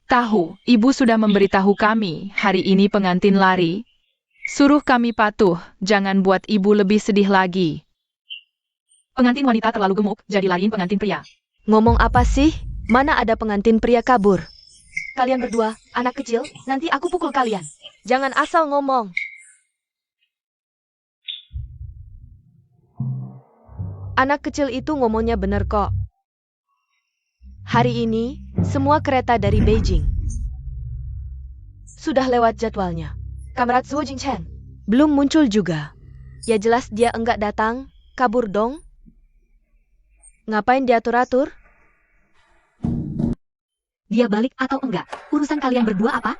Tahu, ibu sudah memberitahu kami, hari ini pengantin lari. Suruh kami patuh, jangan buat ibu lebih sedih lagi. Pengantin wanita terlalu gemuk, jadi lain pengantin pria. Ngomong apa sih? Mana ada pengantin pria kabur? Kalian berdua, anak kecil, nanti aku pukul kalian. Jangan asal ngomong. Anak kecil itu ngomongnya bener kok. Hari ini, semua kereta dari Beijing sudah lewat jadwalnya. Kamerat Zuo Jingchen belum muncul juga. Ya jelas dia enggak datang, kabur dong. Ngapain diatur-atur? Dia balik atau enggak? Urusan kalian berdua apa?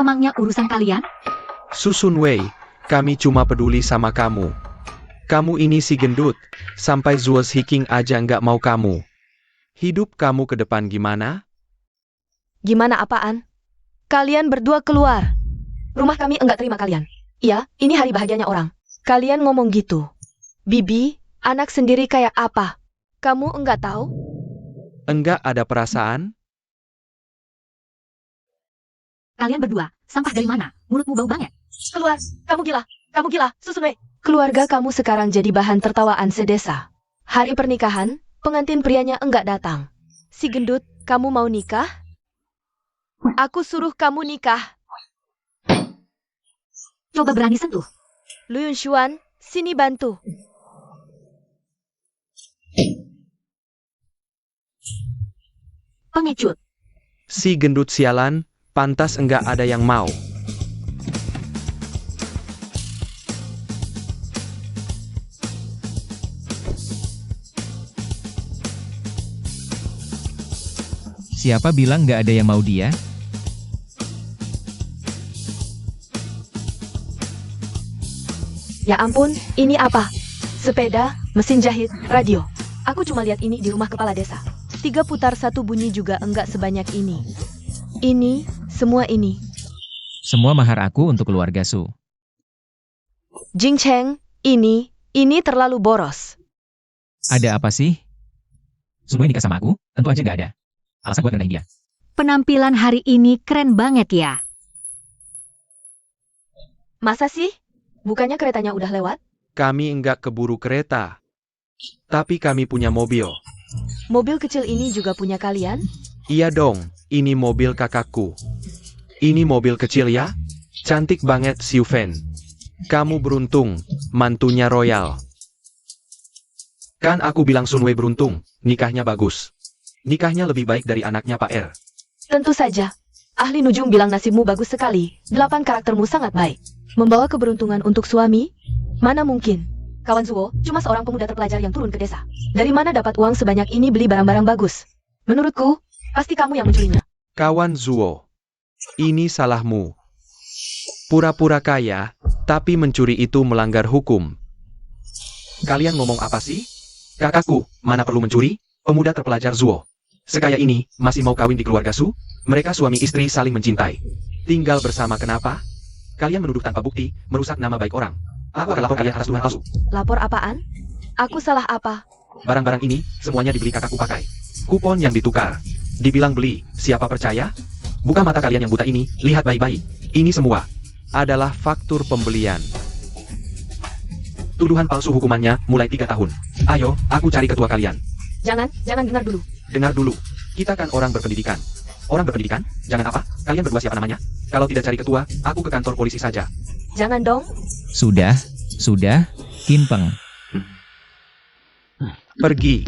Emangnya urusan kalian? Susun Wei, kami cuma peduli sama kamu. Kamu ini si gendut, sampai Zuo Hiking aja nggak mau kamu. Hidup kamu ke depan gimana? Gimana apaan? Kalian berdua keluar. Rumah kami enggak terima kalian. Iya, ini hari bahagianya orang. Kalian ngomong gitu. Bibi, anak sendiri kayak apa? Kamu enggak tahu? Enggak ada perasaan? Kalian berdua, sampah dari mana? Mulutmu bau banget. Keluar, kamu gila, Susunwei. Keluarga kamu sekarang jadi bahan tertawaan sedesa. Hari pernikahan, pengantin prianya enggak datang. Si gendut, kamu mau nikah? Aku suruh kamu nikah. Coba berani sentuh. Lu Yunshuan, sini bantu. Pengecut. Si gendut sialan, pantas enggak ada yang mau. Siapa bilang nggak ada yang mau dia? Ya ampun, ini apa? Sepeda, mesin jahit, radio. Aku cuma lihat ini di rumah kepala desa. 3 putar 1 bunyi juga enggak sebanyak ini. Ini, semua ini. Semua mahar aku untuk keluarga Su. Jing Cheng, ini terlalu boros. Ada apa sih? Semua nikah sama aku? Tentu aja nggak ada. Alasan buat ngerendahin dia. Penampilan hari ini keren banget ya. Masa sih? Bukannya keretanya udah lewat? Kami enggak keburu kereta. Tapi kami punya mobil. Mobil kecil ini juga punya kalian? Iya dong, ini mobil kakakku. Ini mobil kecil ya? Cantik banget Xiu Fen. Kamu beruntung, mantunya royal. Kan aku bilang Sun Wei beruntung, nikahnya bagus. Nikahnya lebih baik dari anaknya Pak R. Tentu saja. Ahli Nujum bilang nasibmu bagus sekali. 8 karaktermu sangat baik. Membawa keberuntungan untuk suami? Mana mungkin? Kawan Zuo, cuma seorang pemuda terpelajar yang turun ke desa. Dari mana dapat uang sebanyak ini beli barang-barang bagus? Menurutku, pasti kamu yang mencurinya. Kawan Zuo, ini salahmu. Pura-pura kaya, tapi mencuri itu melanggar hukum. Kalian ngomong apa sih? Kakakku, mana perlu mencuri? Pemuda terpelajar Zuo. Sekaya ini, masih mau kawin di keluarga Su? Mereka suami istri saling mencintai. Tinggal bersama kenapa? Kalian menuduh tanpa bukti, merusak nama baik orang. Apa lapor kalian atas tuduhan palsu? Lapor apaan? Aku salah apa? Barang-barang ini, semuanya dibeli kakakku pakai. Kupon yang ditukar. Dibilang beli, siapa percaya? Buka mata kalian yang buta ini, lihat baik-baik. Ini semua adalah faktur pembelian. Tuduhan palsu hukumannya mulai 3 tahun. Ayo, aku cari ketua kalian. Jangan dengar dulu. Dengar dulu, kita kan orang berpendidikan. Orang berpendidikan? Jangan apa? Kalian berdua siapa namanya? Kalau tidak cari ketua, aku ke kantor polisi saja. Jangan dong. Sudah, Kim Peng. Pergi.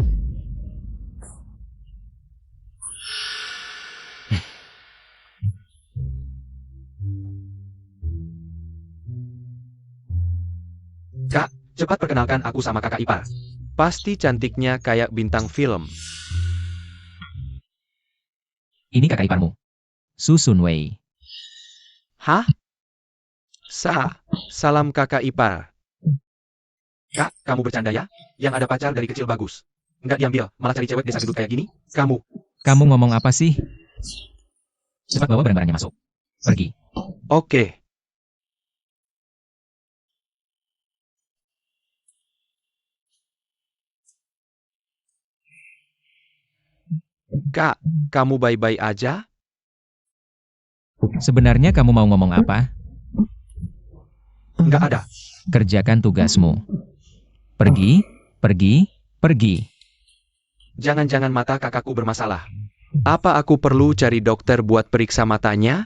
Kak, cepat perkenalkan aku sama kakak ipar. Pasti cantiknya kayak bintang film. Ini kakak iparmu. Su Sun Wei. Hah? Salam kakak ipar. Kak, kamu bercanda ya? Yang ada pacar dari kecil bagus. Nggak diambil, malah cari cewek desa gedut kayak gini? Kamu ngomong apa sih? Cepat bawa barang-barangnya masuk. Pergi. Oke. Kak, kamu baik-baik aja? Sebenarnya kamu mau ngomong apa? Nggak ada. Kerjakan tugasmu. Pergi. Jangan-jangan mata kakakku bermasalah. Apa aku perlu cari dokter buat periksa matanya?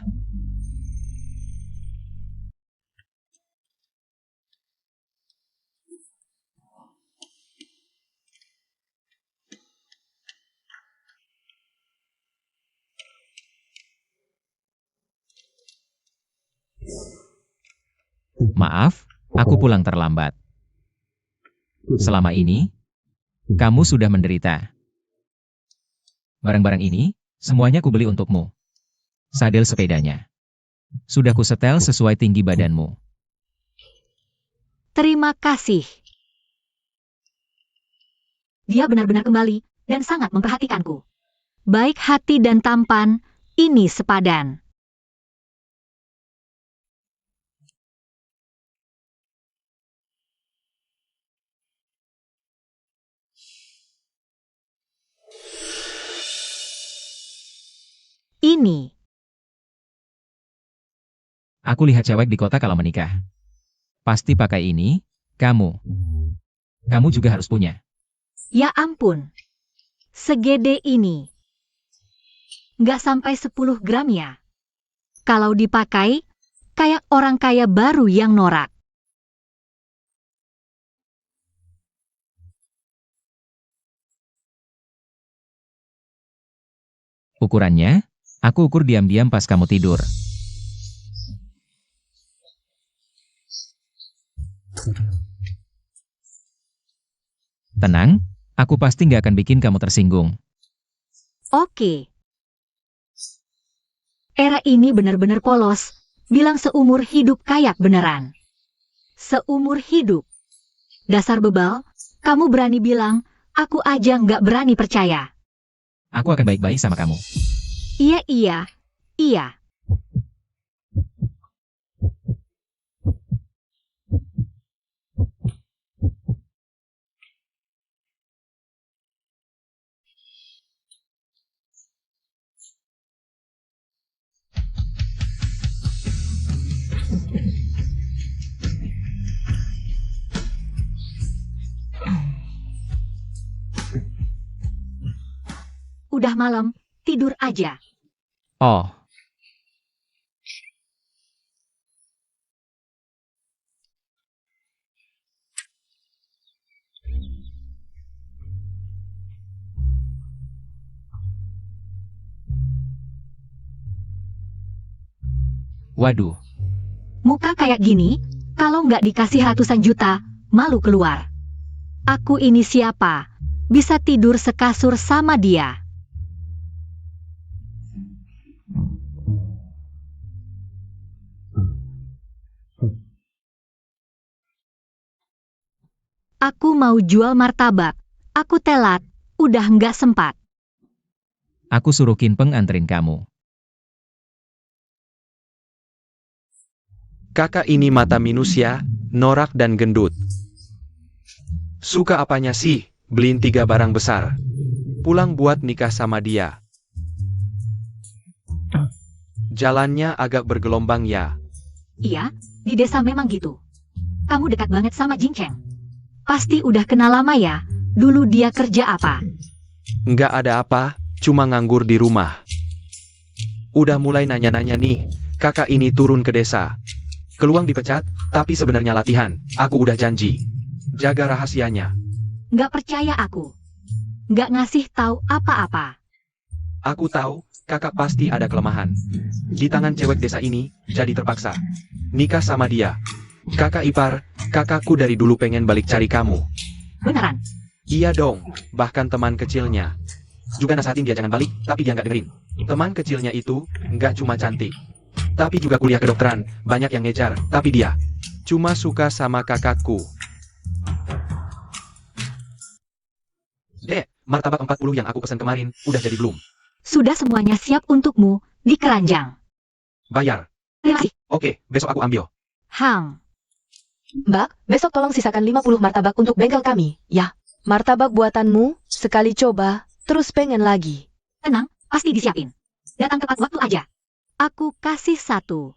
Maaf, aku pulang terlambat. Selama ini, kamu sudah menderita. Barang-barang ini, semuanya kubeli untukmu. Sadel sepedanya. Sudah kusetel sesuai tinggi badanmu. Terima kasih. Dia benar-benar kembali dan sangat memperhatikanku. Baik hati dan tampan, ini sepadan. Ini. Aku lihat cewek di kota kalau menikah. Pasti pakai ini, kamu. Kamu juga harus punya. Ya ampun. Segede ini. Nggak sampai 10 gram ya. Kalau dipakai, kayak orang kaya baru yang norak. Ukurannya, aku ukur diam-diam pas kamu tidur. Tenang, aku pasti nggak akan bikin kamu tersinggung. Oke. Era ini benar-benar polos. Bilang seumur hidup kayak beneran. Seumur hidup. Dasar bebal, kamu berani bilang, aku aja nggak berani percaya. Aku akan baik-baik sama kamu. Iya, iya, iya. Udah malam, tidur aja. Oh, waduh. Muka kayak gini, kalau nggak dikasih ratusan juta, malu keluar. Aku ini siapa? Bisa tidur sekasur sama dia. Aku mau jual martabak. Aku telat, udah nggak sempat. Aku suruh Kinpeng anterin kamu. Kakak ini mata minusia, norak dan gendut. Suka apanya sih, beliin 3 barang besar. Pulang buat nikah sama dia. Jalannya agak bergelombang ya. Iya, di desa memang gitu. Kamu dekat banget sama Jincheng. Pasti udah kenal lama ya. Dulu dia kerja apa? Nggak ada apa, cuma nganggur di rumah. Udah mulai nanya-nanya nih, kakak ini turun ke desa. Keluang dipecat, tapi sebenarnya latihan. Aku udah janji. Jaga rahasianya. Nggak percaya aku. Nggak ngasih tahu apa-apa. Aku tahu, kakak pasti ada kelemahan. Di tangan cewek desa ini, jadi terpaksa. Nikah sama dia. Kakak ipar, kakakku dari dulu pengen balik cari kamu. Beneran? Iya dong, bahkan teman kecilnya. Juga nasihatin dia jangan balik, tapi dia nggak dengerin. Teman kecilnya itu, nggak cuma cantik. Tapi juga kuliah kedokteran, banyak yang ngejar, tapi dia cuma suka sama kakakku. Dek, martabak 40 yang aku pesan kemarin, udah jadi belum? Sudah semuanya siap untukmu, di keranjang. Bayar. Terima kasih. Oke, besok aku ambil. Hang. Mbak, besok tolong sisakan 50 martabak untuk bengkel kami, ya. Martabak buatanmu, sekali coba, terus pengen lagi. Tenang, pasti disiapin. Datang tepat waktu aja. Aku kasih 1.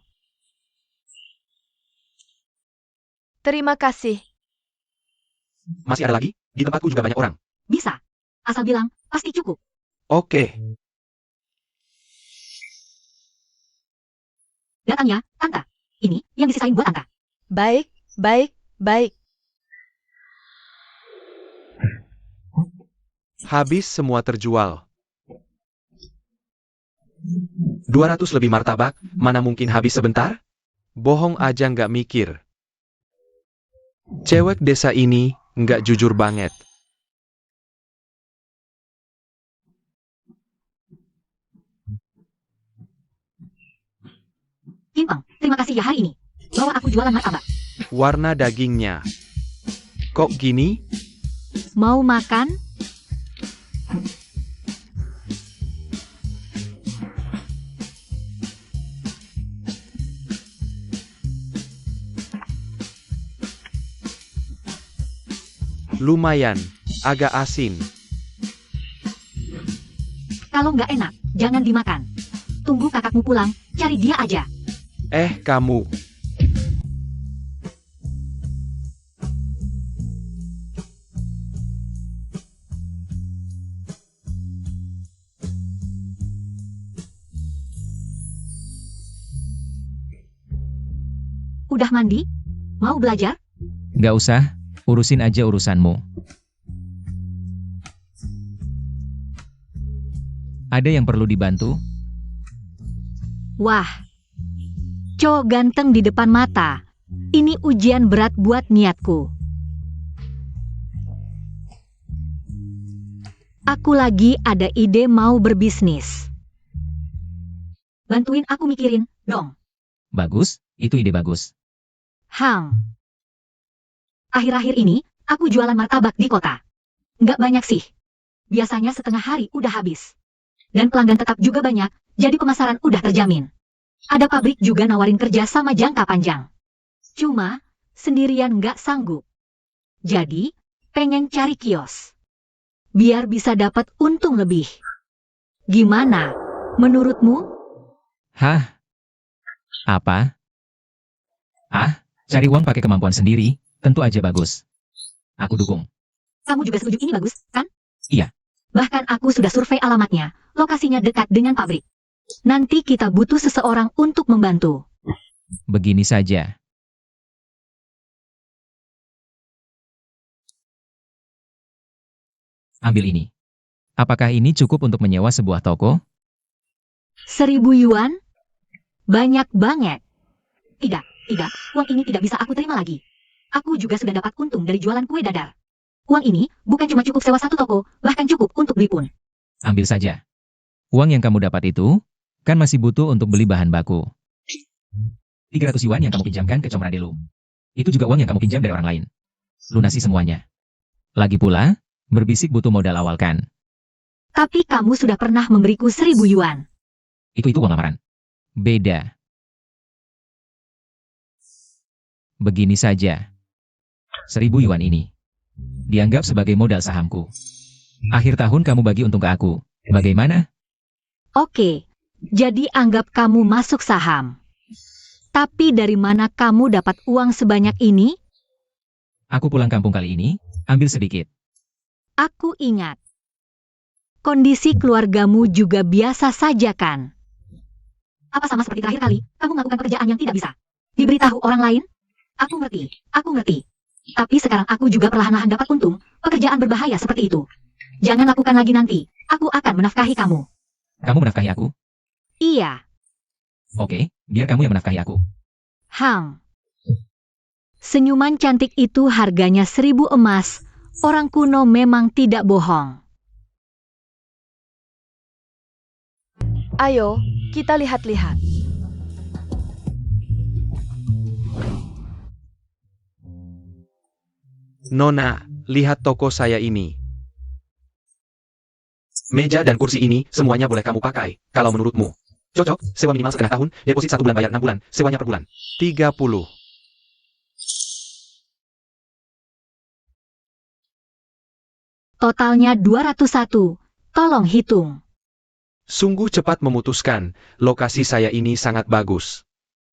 Terima kasih. Masih ada lagi? Di tempatku juga banyak orang. Bisa. Asal bilang, pasti cukup. Oke. Datang ya, Tante. Ini yang disisain buat Tante. Baik, baik, baik. Habis semua terjual. 200 lebih martabak, mana mungkin habis sebentar? Bohong aja nggak mikir. Cewek desa ini nggak jujur banget. Kinpeng, terima kasih ya hari ini. Bawa aku jualan martabak. Warna dagingnya. Kok gini? Mau makan? Lumayan, agak asin. Kalau nggak enak, jangan dimakan. Tunggu kakakmu pulang, cari dia aja. Kamu. Udah mandi? Mau belajar? Nggak usah, urusin aja urusanmu. Ada yang perlu dibantu? Wah, Cho ganteng di depan mata. Ini ujian berat buat niatku. Aku lagi ada ide mau berbisnis. Bantuin aku mikirin, dong. Bagus, itu ide bagus. Akhir-akhir ini, aku jualan martabak di kota. Nggak banyak sih. Biasanya setengah hari udah habis. Dan pelanggan tetap juga banyak, jadi pemasaran udah terjamin. Ada pabrik juga nawarin kerja sama jangka panjang. Cuma, sendirian nggak sanggup. Jadi, pengen cari kios. Biar bisa dapat untung lebih. Gimana? Menurutmu? Hah? Apa? Cari uang pakai kemampuan sendiri, tentu aja bagus. Aku dukung. Kamu juga setuju ini bagus, kan? Iya. Bahkan aku sudah survei alamatnya, lokasinya dekat dengan pabrik. Nanti kita butuh seseorang untuk membantu. Begini saja. Ambil ini. Apakah ini cukup untuk menyewa sebuah toko? 1.000 yuan? Banyak banget. Tidak, uang ini tidak bisa aku terima lagi. Aku juga sudah dapat untung dari jualan kue dadar. Uang ini bukan cuma cukup sewa satu toko, bahkan cukup untuk beli pun. Ambil saja. Uang yang kamu dapat itu, kan masih butuh untuk beli bahan baku. 300 yuan yang kamu pinjamkan ke Comradelu. Itu juga uang yang kamu pinjam dari orang lain. Lunasi semuanya. Lagi pula, berbisik butuh modal awal kan? Tapi kamu sudah pernah memberiku 1.000 yuan. Itu uang lamaran. Beda. Begini saja. 1.000 yuan ini. Dianggap sebagai modal sahamku. Akhir tahun kamu bagi untung ke aku. Bagaimana? Oke, jadi anggap kamu masuk saham. Tapi dari mana kamu dapat uang sebanyak ini? Aku pulang kampung kali ini, ambil sedikit. Aku ingat. Kondisi keluargamu juga biasa saja kan? Apa sama seperti terakhir kali, kamu melakukan pekerjaan yang tidak bisa? Diberitahu orang lain? Aku ngerti. Tapi sekarang aku juga perlahan-lahan dapat untung, pekerjaan berbahaya seperti itu. Jangan lakukan lagi nanti, aku akan menafkahi kamu. Kamu menafkahi aku? Iya, Oke, biar kamu yang menafkahi aku. Senyuman cantik itu harganya 1.000 emas, orang kuno memang tidak bohong. Ayo, kita lihat-lihat. Nona, lihat toko saya ini. Meja dan kursi ini semuanya boleh kamu pakai, kalau menurutmu. Cocok, sewa minimal setengah tahun, deposit 1 bulan bayar 6 bulan, sewanya per bulan. 30. Totalnya 201, tolong hitung. Sungguh cepat memutuskan, lokasi saya ini sangat bagus.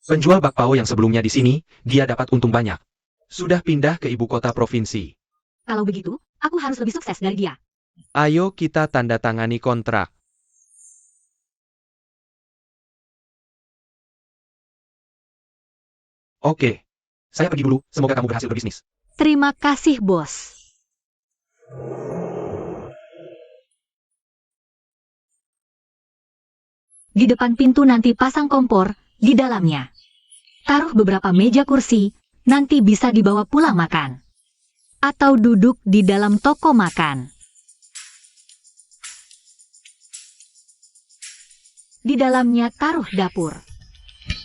Penjual bakpao yang sebelumnya di sini, dia dapat untung banyak. Sudah pindah ke ibu kota provinsi. Kalau begitu, aku harus lebih sukses dari dia. Ayo kita tanda tangani kontrak. Oke. Saya pergi dulu, semoga kamu berhasil berbisnis. Terima kasih, bos. Di depan pintu nanti pasang kompor, di dalamnya. Taruh beberapa meja kursi, nanti bisa dibawa pulang makan. Atau duduk di dalam toko makan. Di dalamnya taruh dapur.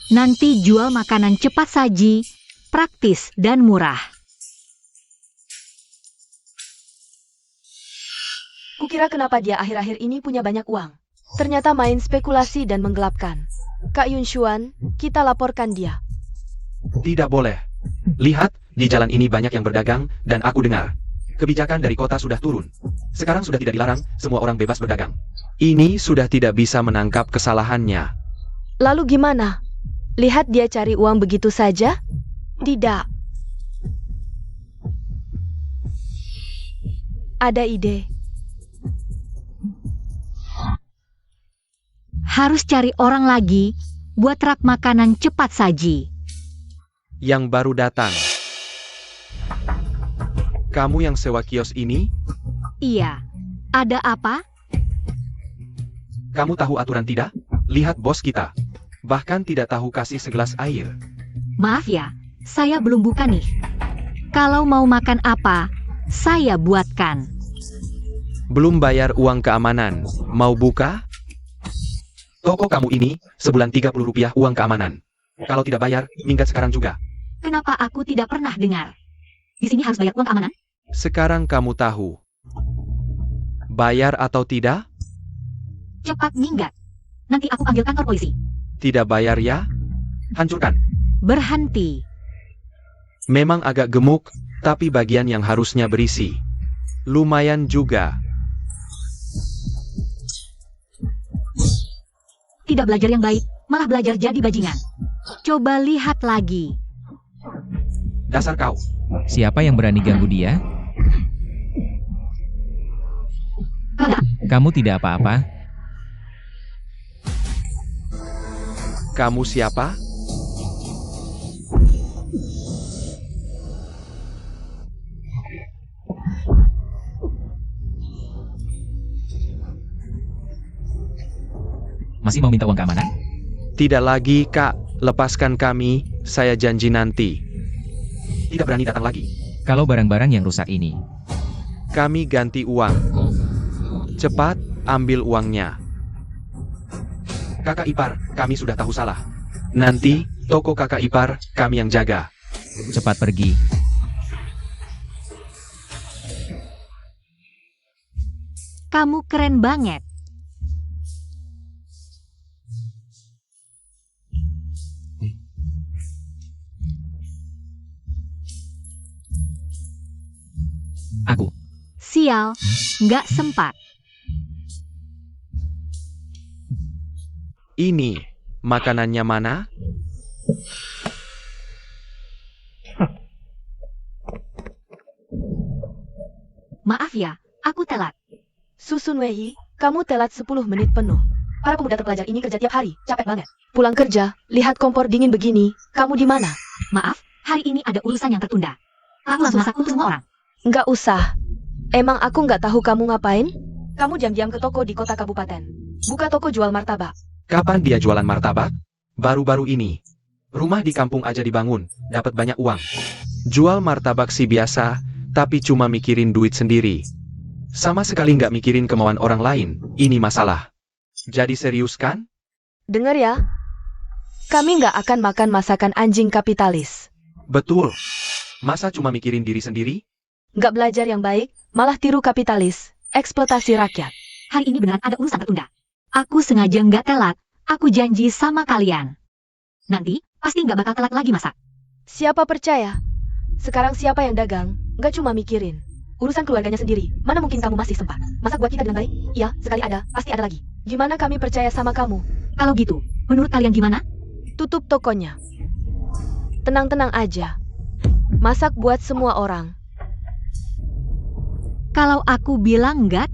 Nanti jual makanan cepat saji, praktis dan murah. Kukira kenapa dia akhir-akhir ini punya banyak uang. Ternyata main spekulasi dan menggelapkan. Kak Yun Xuan, kita laporkan dia. Tidak boleh. Lihat, di jalan ini banyak yang berdagang, dan aku dengar. Kebijakan dari kota sudah turun. Sekarang sudah tidak dilarang, semua orang bebas berdagang. Ini sudah tidak bisa menangkap kesalahannya. Lalu gimana? Lihat dia cari uang begitu saja? Tidak. Ada ide. Harus cari orang lagi buat rak makanan cepat saji. yang baru datang. Kamu yang sewa kios ini? Iya. Ada apa? Kamu tahu aturan tidak? Lihat bos kita. Bahkan tidak tahu kasih segelas air. Maaf ya, saya belum buka nih. Kalau mau makan apa, saya buatkan. Belum bayar uang keamanan. Mau buka? Toko kamu ini, sebulan Rp30 uang keamanan. Kalau tidak bayar, minggat sekarang juga. Kenapa aku tidak pernah dengar? Di sini harus bayar uang keamanan? Sekarang kamu tahu. Bayar atau tidak? Cepat minggat. Nanti aku panggil kantor polisi. Tidak bayar ya? Hancurkan. Berhenti. Memang agak gemuk, tapi bagian yang harusnya berisi. Lumayan juga. Tidak belajar yang baik, malah belajar jadi bajingan. Coba lihat lagi. Dasar kau. Siapa yang berani ganggu dia? Enggak, Kamu tidak apa-apa? Kamu siapa? Masih mau minta uang keamanan? Tidak lagi, Kak. Lepaskan kami, saya janji nanti. Tidak berani datang lagi. Kalau barang-barang yang rusak ini, Kami ganti uang. Cepat, ambil uangnya. Kakak ipar, kami sudah tahu salah. Nanti, toko kakak ipar, kami yang jaga. cepat pergi. kamu keren banget. Aku. Sial, nggak sempat. Ini, makanannya mana? Maaf ya, aku telat. Susun Wei, kamu telat 10 menit penuh. Para pemuda terpelajar ini kerja tiap hari, capek banget. Pulang kerja, lihat kompor dingin begini, kamu di mana? Maaf, hari ini ada urusan yang tertunda. Aku langsung masak untuk semua orang. Nggak usah. Emang aku nggak tahu kamu ngapain? Kamu diam-diam ke toko di kota kabupaten. Buka toko jual martabak. Kapan dia jualan martabak? Baru-baru ini. Rumah di kampung aja dibangun, dapat banyak uang. Jual martabak sih biasa, tapi cuma mikirin duit sendiri. Sama sekali nggak mikirin kemauan orang lain, ini masalah. Jadi serius kan? Dengar ya. Kami nggak akan makan masakan anjing kapitalis. Betul. Masa cuma mikirin diri sendiri? Nggak belajar yang baik, malah tiru kapitalis. Eksploitasi rakyat. Hari ini beneran ada urusan tertunda. Aku sengaja nggak telat, aku janji sama kalian. Nanti, pasti nggak bakal telat lagi masak. Siapa percaya? Sekarang siapa yang dagang, nggak cuma mikirin. Urusan keluarganya sendiri, mana mungkin kamu masih sempat? Masak buat kita dengan baik? Iya, sekali ada, pasti ada lagi. Gimana kami percaya sama kamu? Kalau gitu, menurut kalian gimana? Tutup tokonya. Tenang-tenang aja. Masak buat semua orang. Kalau aku bilang nggak,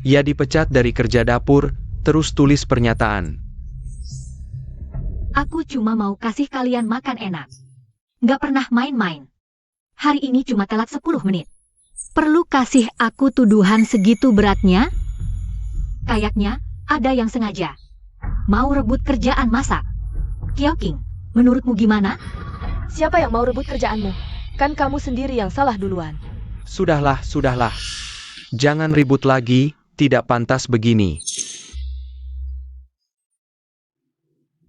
Ya dipecat dari kerja dapur, terus tulis pernyataan. aku cuma mau kasih kalian makan enak. Nggak pernah main-main. Hari ini cuma telat 10 menit. Perlu kasih aku tuduhan segitu beratnya? Kayaknya, ada yang sengaja. Mau rebut kerjaan masak. Kyoking, menurutmu gimana? Siapa yang mau rebut kerjaanmu? Kan kamu sendiri yang salah duluan. Sudahlah, sudahlah. Jangan ribut lagi, tidak pantas begini.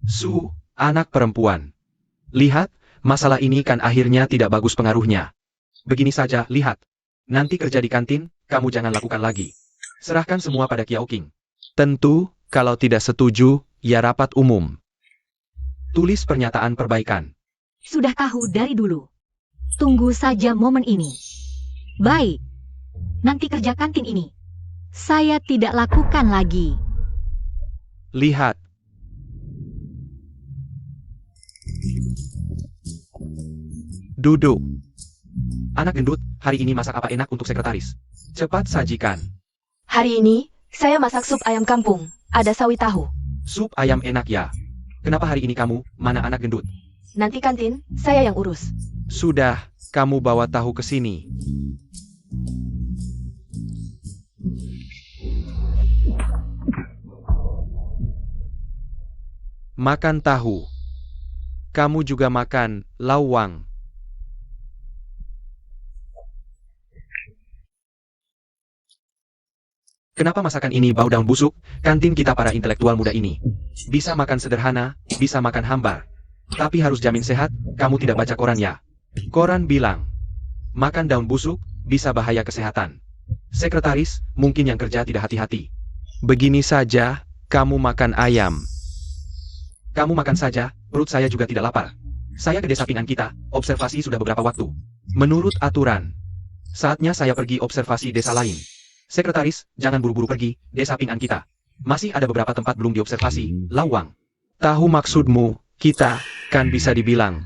Su, anak perempuan. Lihat, masalah ini kan akhirnya tidak bagus pengaruhnya. Begini saja, lihat. Nanti kerja di kantin, kamu jangan lakukan lagi. Serahkan semua pada Kyoking. Tentu, kalau tidak setuju, ya rapat umum. Tulis pernyataan perbaikan. Sudah tahu dari dulu. Tunggu saja momen ini. Baik. Nanti kerja kantin ini. Saya tidak lakukan lagi. Lihat. Duduk. Anak gendut, hari ini masak apa enak untuk sekretaris? Cepat sajikan. Hari ini, saya masak sup ayam kampung. Ada sawi tahu. Sup ayam enak ya. Kenapa hari ini kamu, mana anak gendut? nanti kantin, saya yang urus. Sudah, kamu bawa tahu ke sini. Makan tahu. Kamu juga makan lawang. Kenapa masakan ini bau daun busuk? Kantin kita para intelektual muda ini. Bisa makan sederhana, bisa makan hambar. Tapi harus jamin sehat, kamu tidak baca koran ya? Koran bilang, makan daun busuk, bisa bahaya kesehatan. Sekretaris, mungkin yang kerja tidak hati-hati. Begini saja, kamu makan ayam. Kamu makan saja, perut saya juga tidak lapar. Saya ke desa Pingan kita, observasi sudah beberapa waktu. Menurut aturan, saatnya saya pergi observasi desa lain. Sekretaris, jangan buru-buru pergi, desa Pingan kita. Masih ada beberapa tempat belum diobservasi, lawang. Tahu maksudmu, kita, kan bisa dibilang.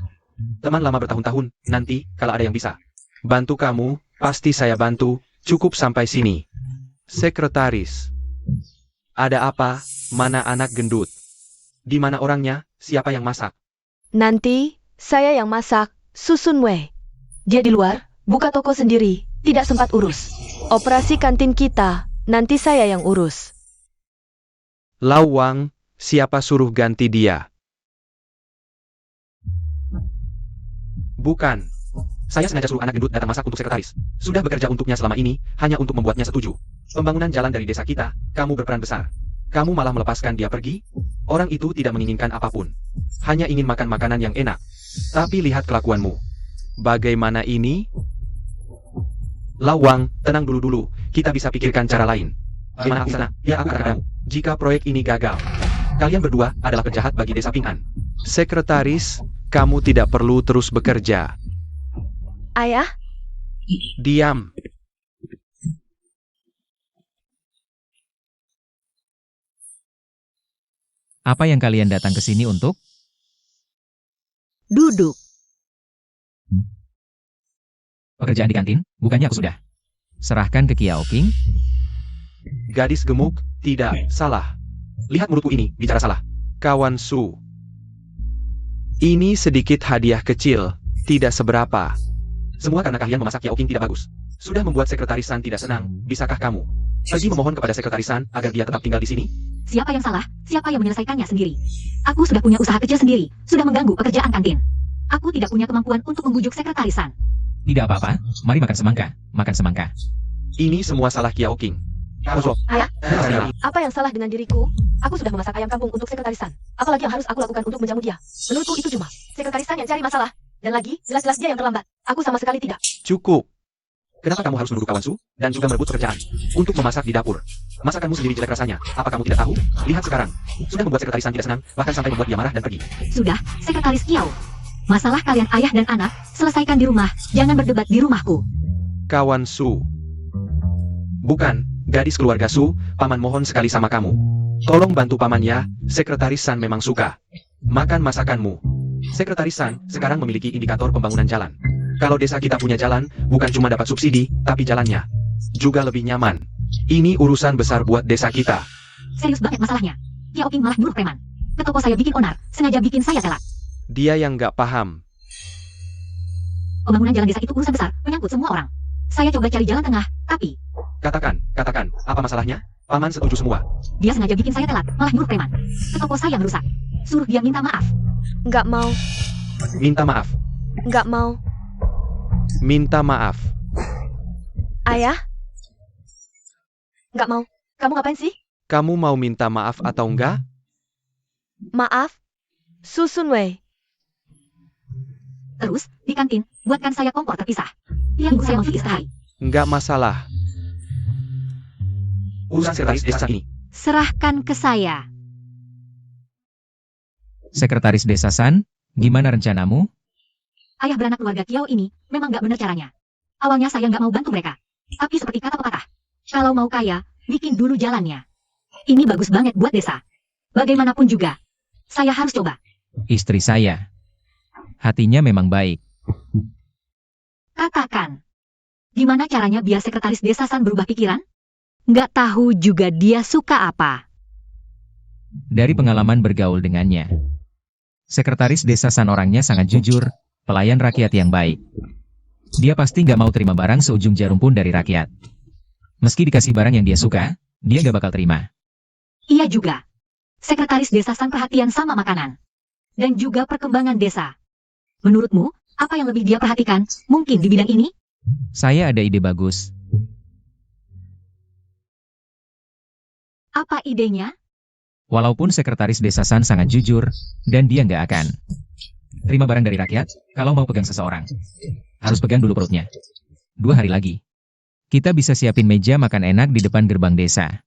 Teman lama bertahun-tahun, nanti, kalau ada yang bisa bantu kamu, pasti saya bantu, cukup sampai sini. Sekretaris. Ada apa, mana anak gendut? Di mana orangnya, siapa yang masak? Nanti, saya yang masak, Susun Wei. Dia di luar, buka toko sendiri, tidak sempat urus. Operasi kantin kita, nanti saya yang urus. Lawang, siapa suruh ganti dia? Bukan. Saya sengaja suruh anak gendut datang masak untuk sekretaris. Sudah bekerja untuknya selama ini, hanya untuk membuatnya setuju. Pembangunan jalan dari desa kita, kamu berperan besar. Kamu malah melepaskan dia pergi? Orang itu tidak menginginkan apapun. Hanya ingin makan makanan yang enak. Tapi lihat kelakuanmu. Bagaimana ini? Lawang, tenang dulu. Kita bisa pikirkan cara lain. Gimana sana? Ya, aku katakan, jika proyek ini gagal, kalian berdua adalah penjahat bagi desa Pingan. Sekretaris, kamu tidak perlu terus bekerja. Ayah, Diam. Apa yang kalian datang ke sini untuk? Duduk. Pekerjaan di kantin, bukannya aku sudah serahkan ke Kiao King? Gadis gemuk, tidak, salah. Lihat mulutku ini, bicara salah. Kawan Su. Ini sedikit hadiah kecil, tidak seberapa. Semua karena kalian memasak Yao King tidak bagus. Sudah membuat Sekretaris San tidak senang, bisakah kamu pergi memohon kepada Sekretaris San agar dia tetap tinggal di sini? Siapa yang salah? Siapa yang menyelesaikannya sendiri? Aku sudah punya usaha kecil sendiri, sudah mengganggu pekerjaan kantin. Aku tidak punya kemampuan untuk membujuk sekretarisan. Tidak apa-apa, mari makan semangka, makan semangka. Ini semua salah Kiao King. Kosok. ayah, apa yang salah dengan diriku? Aku sudah memasak ayam kampung untuk sekretarisan. Apalagi yang harus aku lakukan untuk menjamu dia? Menurutku itu cuma sekretarisan yang cari masalah. Dan lagi, jelas-jelas dia yang terlambat. Aku sama sekali tidak. Cukup. Kenapa kamu harus menuduh kawan Su dan juga merebut pekerjaan untuk memasak di dapur? Masakanmu sendiri jelek rasanya. Apa kamu tidak tahu? Lihat sekarang. Sudah membuat Sekretaris San tidak senang, bahkan sampai membuat dia marah dan pergi. Sudah, Sekretaris Kiao. Masalah kalian ayah dan anak, selesaikan di rumah, jangan berdebat di rumahku. Kawan Su. Bukan, gadis keluarga Su, paman mohon sekali sama kamu. Tolong bantu paman ya, Sekretaris San memang suka makan masakanmu. Sekretaris San sekarang memiliki indikator pembangunan jalan. Kalau desa kita punya jalan, bukan cuma dapat subsidi, tapi jalannya juga lebih nyaman. Ini urusan besar buat desa kita. Serius banget masalahnya. Kiao King malah nyuruh preman ke toko saya bikin onar, sengaja bikin saya telak. Dia yang nggak paham. Pembangunan jalan desa itu urusan besar, menyangkut semua orang. Saya coba cari jalan tengah, tapi Katakan, apa masalahnya? Paman setuju semua. dia sengaja bikin saya telat, malah nyuruh preman ke toko saya merusak. Suruh dia minta maaf. Nggak mau, Minta maaf. nggak mau. Minta maaf. Ayah? Nggak mau. Kamu ngapain sih? Kamu mau minta maaf atau enggak? Maaf. Susun Wei. Terus, di kantin, buatkan saya kompor terpisah. Lihat saya mau istirahat. Enggak masalah. Urusan sekretaris desa ini. Serahkan ke saya. Sekretaris Desa San, gimana rencanamu? Ayah beranak keluarga Kiao ini, memang nggak benar caranya. Awalnya saya nggak mau bantu mereka. Tapi seperti kata pepatah, kalau mau kaya, bikin dulu jalannya. Ini bagus banget buat desa. Bagaimanapun juga, saya harus coba. Istri saya. Hatinya memang baik. Katakan, gimana caranya biar sekretaris desa San berubah pikiran? Nggak tahu juga dia suka apa. Dari pengalaman bergaul dengannya, Sekretaris desa San orangnya sangat jujur, pelayan rakyat yang baik. Dia pasti nggak mau terima barang seujung jarum pun dari rakyat. Meski dikasih barang yang dia suka, dia nggak bakal terima. Iya juga. Sekretaris desa San perhatian sama makanan. Dan juga perkembangan desa. Menurutmu, apa yang lebih dia perhatikan, mungkin di bidang ini? Saya ada ide bagus. Apa idenya? Walaupun sekretaris desa San sangat jujur, dan dia nggak akan terima barang dari rakyat, kalau mau pegang seseorang, harus pegang dulu perutnya. 2 hari lagi, kita bisa siapin meja makan enak di depan gerbang desa.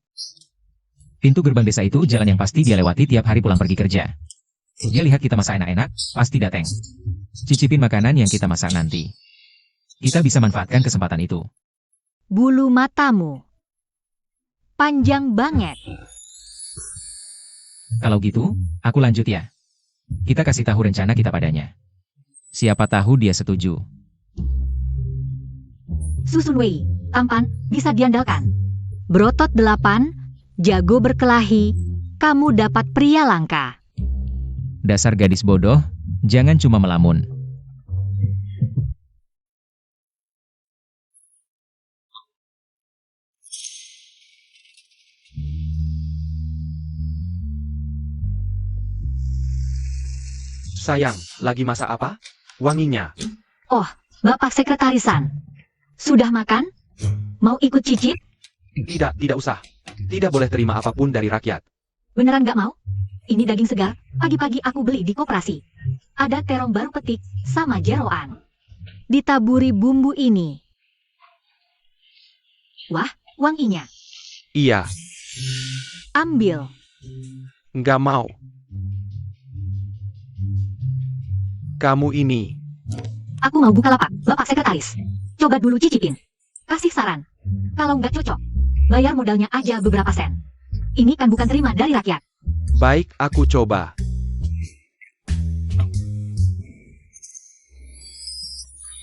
Pintu gerbang desa itu jalan yang pasti dia lewati tiap hari pulang pergi kerja. Dia lihat kita masak enak-enak, pasti datang. Cicipin makanan yang kita masak nanti. Kita bisa manfaatkan kesempatan itu. Bulu matamu. Panjang banget. Kalau gitu, aku lanjut ya. Kita kasih tahu rencana kita padanya. Siapa tahu dia setuju. Susun Wei, tampan, bisa diandalkan. Berotot 8, jago berkelahi, kamu dapat pria langka. Dasar gadis bodoh, jangan cuma melamun. Sayang, lagi masak apa? Wanginya. Oh, Bapak Sekretarisan. Sudah makan? Mau ikut cicip? Tidak usah. Tidak boleh terima apapun dari rakyat. Beneran nggak mau? Ini daging segar, pagi-pagi aku beli di koperasi. Ada terong baru petik, sama jeroan. Ditaburi bumbu ini. Wah, wanginya. Iya, Ambil. nggak mau. Kamu ini. Aku mau buka lapak, Bapak Sekretaris. Coba dulu cicipin. Kasih saran. Kalau nggak cocok, bayar modalnya aja beberapa sen. Ini kan bukan terima dari rakyat. Baik, aku coba.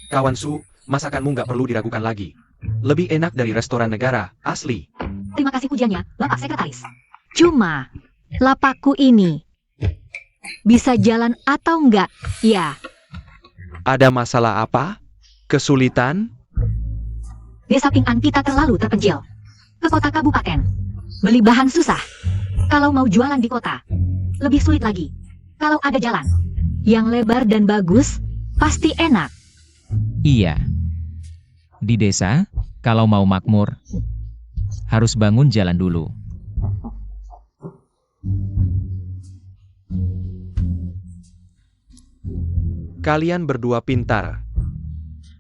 Kawan Su, masakanmu nggak perlu diragukan lagi. Lebih enak dari restoran negara, asli. Terima kasih pujiannya, Bapak Sekretaris. Cuma, lapakku ini bisa jalan atau enggak? Ya, Ada masalah apa? Kesulitan? desa Ping'an kita terlalu terpencil. Ke kota kabupaten. Beli bahan susah. Kalau mau jualan di kota, lebih sulit lagi. Kalau ada jalan yang lebar dan bagus, pasti enak. Iya. Di desa, kalau mau makmur, harus bangun jalan dulu. Kalian berdua pintar.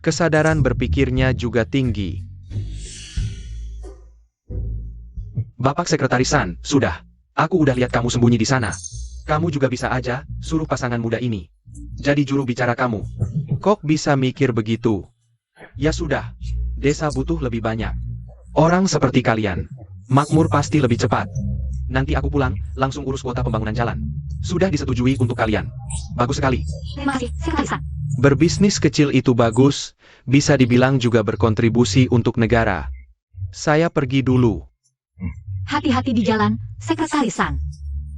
Kesadaran berpikirnya juga tinggi. Bapak Sekretarisan, sudah. Aku udah lihat kamu sembunyi di sana. Kamu juga bisa aja suruh pasangan muda ini jadi juru bicara kamu. Kok bisa mikir begitu? Ya sudah, desa butuh lebih banyak orang seperti kalian. Makmur pasti lebih cepat. Nanti aku pulang, langsung urus kuota pembangunan jalan. Sudah disetujui untuk kalian. Bagus sekali. Terima kasih, Sekretaris. Berbisnis kecil itu bagus, bisa dibilang juga berkontribusi untuk negara. Saya pergi dulu. Hati-hati di jalan, Sekretarisan.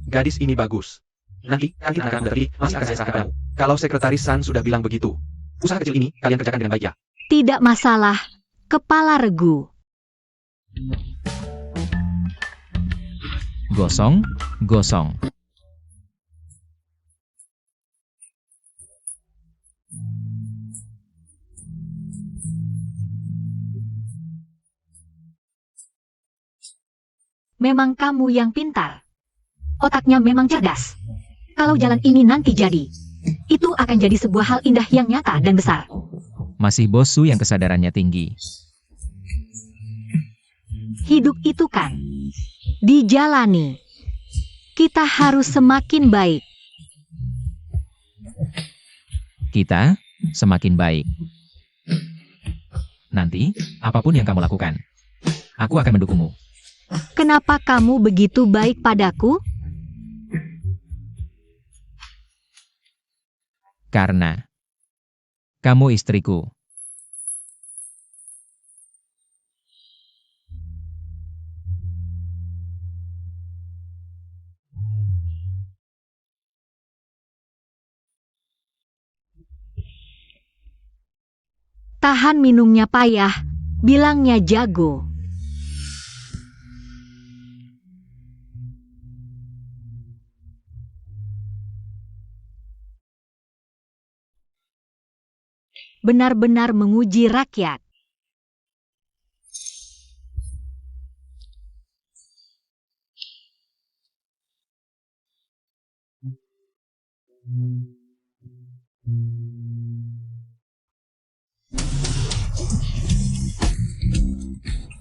Gadis ini bagus. Nanti anak-anak dari masih akan saya serahkan padamu. Kalau Sekretaris San sudah bilang begitu, usaha kecil ini kalian kerjakan dengan baik ya. Tidak masalah. Kepala regu. Gosong, gosong. Memang kamu yang pintar. Otaknya memang cerdas. Kalau jalan ini nanti jadi, itu akan jadi sebuah hal indah yang nyata dan besar. Masih Bos Su yang kesadarannya tinggi. Hidup itu kan dijalani. Kita harus semakin baik. Kita semakin baik. Nanti, apapun yang kamu lakukan, aku akan mendukungmu. Kenapa kamu begitu baik padaku? Karena kamu istriku. Tahan minumnya payah, bilangnya jago. Benar-benar menguji rakyat.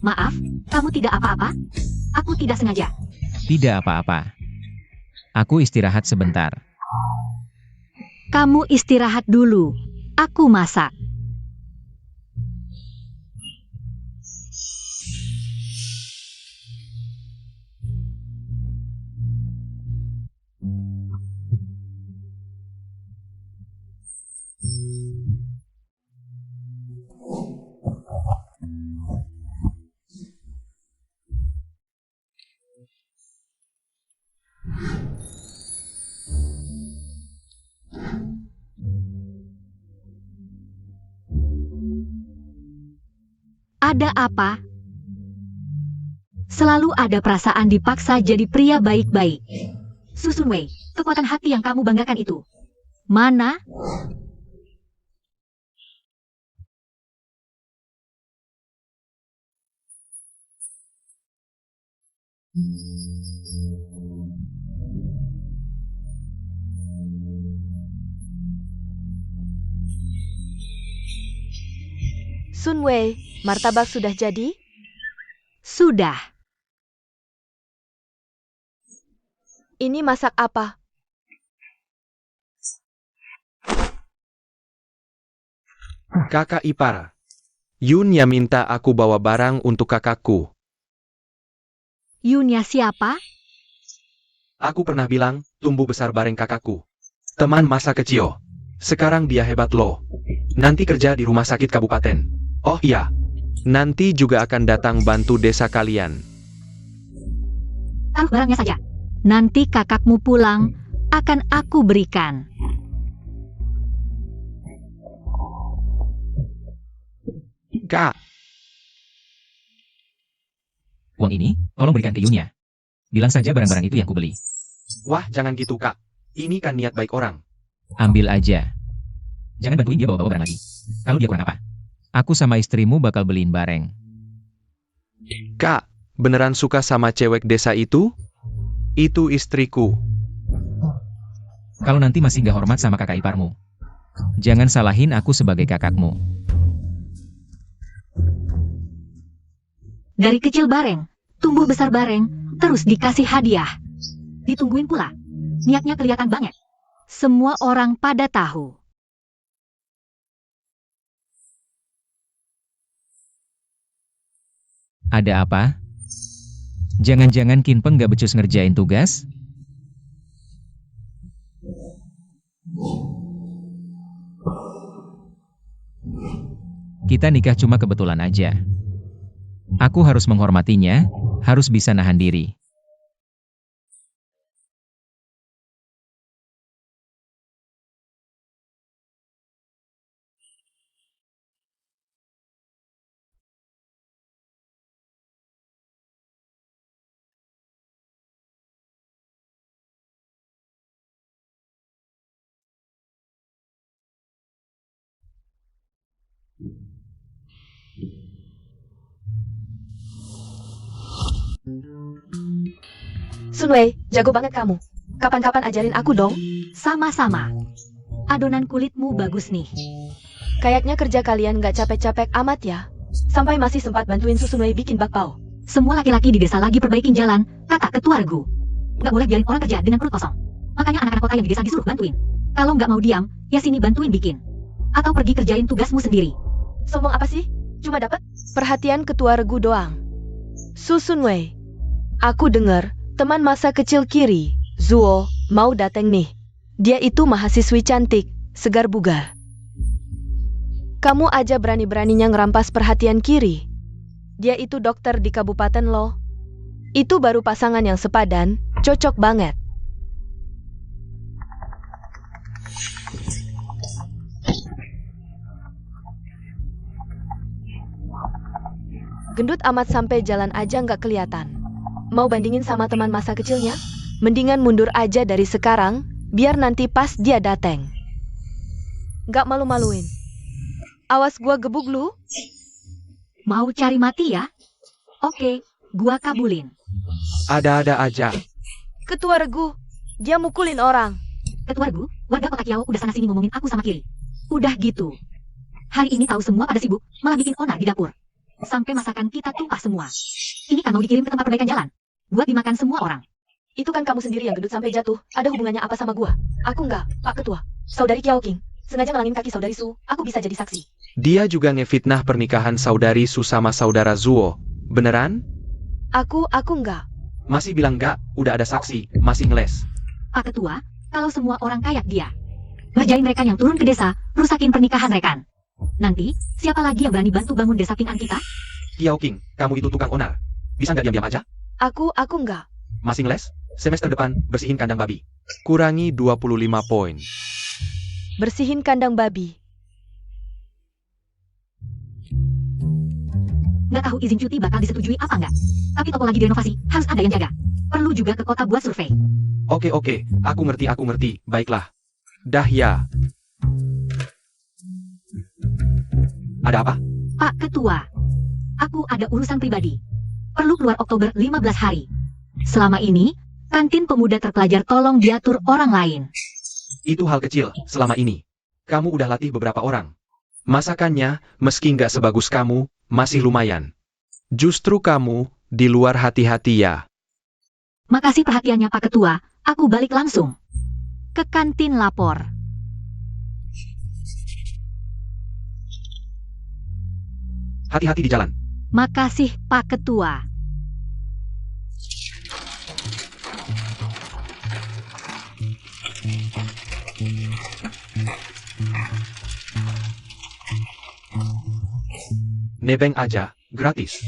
Maaf, kamu tidak apa-apa? Aku tidak sengaja. Tidak apa-apa. Aku istirahat sebentar. Kamu istirahat dulu. Aku masak. Ada apa? Selalu ada perasaan dipaksa jadi pria baik-baik. Susun Wei, kekuatan hati yang kamu banggakan itu. Mana? Sun Wei, martabak sudah jadi? Sudah. Ini masak apa? Kakak ipar. Yun ya minta aku bawa barang untuk kakakku. Yunya siapa? Aku pernah bilang, tumbuh besar bareng kakakku. Teman masa kecil. Sekarang dia hebat loh. Nanti kerja di rumah sakit kabupaten. Oh iya. Nanti juga akan datang bantu desa kalian. Taruh barangnya saja. Nanti kakakmu pulang, akan aku berikan. Kak, Uang ini, tolong berikan ke Yunya. Bilang saja barang-barang itu yang kubeli. wah jangan gitu kak. Ini kan niat baik orang. Ambil aja. Jangan bantuin dia bawa-bawa barang lagi. Kalau dia kurang apa? Aku sama istrimu bakal beliin bareng. Kak, beneran suka sama cewek desa itu? Itu istriku. Kalau nanti masih gak hormat sama kakak iparmu, jangan salahin aku sebagai kakakmu. Dari kecil bareng, tumbuh besar bareng, terus dikasih hadiah. Ditungguin pula. Niatnya kelihatan banget. Semua orang pada tahu. Ada apa? Jangan-jangan Kinpeng gak becus ngerjain tugas? Kita nikah cuma kebetulan aja. Aku harus menghormatinya, harus bisa nahan diri. Sun Wei, jago banget kamu. Kapan-kapan ajarin aku dong. Sama-sama. Adonan kulitmu bagus nih. Kayaknya kerja kalian gak capek-capek amat ya. Sampai masih sempat bantuin Sun Wei bikin bakpao. Semua laki-laki di desa lagi perbaikin jalan, kata ketua regu. Nggak boleh biarin orang kerja dengan perut kosong. Makanya anak-anak kota yang di desa disuruh bantuin. Kalau nggak mau diam, ya sini bantuin bikin. Atau pergi kerjain tugasmu sendiri. Sombong apa sih? Cuma dapat perhatian ketua regu doang. Sun Wei, aku dengar teman masa kecil Kiri, Zuo, mau datang nih. Dia itu mahasiswi cantik, segar bugar. Kamu aja berani-beraninya ngerampas perhatian Kiri. Dia itu dokter di kabupaten loh. Itu baru pasangan yang sepadan, cocok banget. Gendut amat sampai jalan aja nggak kelihatan. Mau bandingin sama teman masa kecilnya? Mendingan mundur aja dari sekarang, biar nanti pas dia dateng. Nggak malu-maluin. Awas gua gebuk lu. Mau cari mati ya? Oke, gua kabulin. Ada-ada aja. Ketua regu, dia mukulin orang. Ketua regu, warga kota Kiau udah sana-sini ngomongin aku sama Kiri. Udah gitu. Hari ini tahu semua pada sibuk, malah bikin onar di dapur. Sampai masakan kita tumpah semua. Ini kan mau dikirim ke tempat perbaikan jalan. Buat dimakan semua orang. Itu kan kamu sendiri yang gendut sampai jatuh. Ada hubungannya apa sama gua? Aku nggak, Pak Ketua. Saudari Kiao King. Sengaja ngelangin kaki saudari Su. Aku bisa jadi saksi. Dia juga ngefitnah pernikahan saudari Su sama saudara Zuo. Beneran? Aku nggak. Masih bilang nggak, udah ada saksi, masih ngeles. Pak Ketua, kalau semua orang kayak dia, ngerjain rekan yang turun ke desa, rusakin pernikahan rekan. Nanti, siapa lagi yang berani bantu bangun desa pinang kita? Kiao King, kamu itu tukang onar. Bisa nggak diam-diam aja? Aku nggak. Masih ngeles? Semester depan, bersihin kandang babi. Kurangi 25 poin. Bersihin kandang babi. Nggak tahu izin cuti bakal disetujui apa nggak. Tapi toko lagi direnovasi, harus ada yang jaga. Perlu juga ke kota buat survei. Oke, aku ngerti. Baiklah. Dah ya. Ada apa? Pak Ketua, aku ada urusan pribadi. Perlu keluar Oktober 15 hari. Selama ini, kantin pemuda terpelajar tolong diatur orang lain. Itu hal kecil, selama ini. Kamu udah latih beberapa orang. Masakannya, meski nggak sebagus kamu, masih lumayan. Justru kamu, di luar hati-hati ya. Makasih perhatiannya Pak Ketua, aku balik langsung. Ke kantin lapor. Hati-hati di jalan. Makasih Pak Ketua. Nebeng aja, gratis.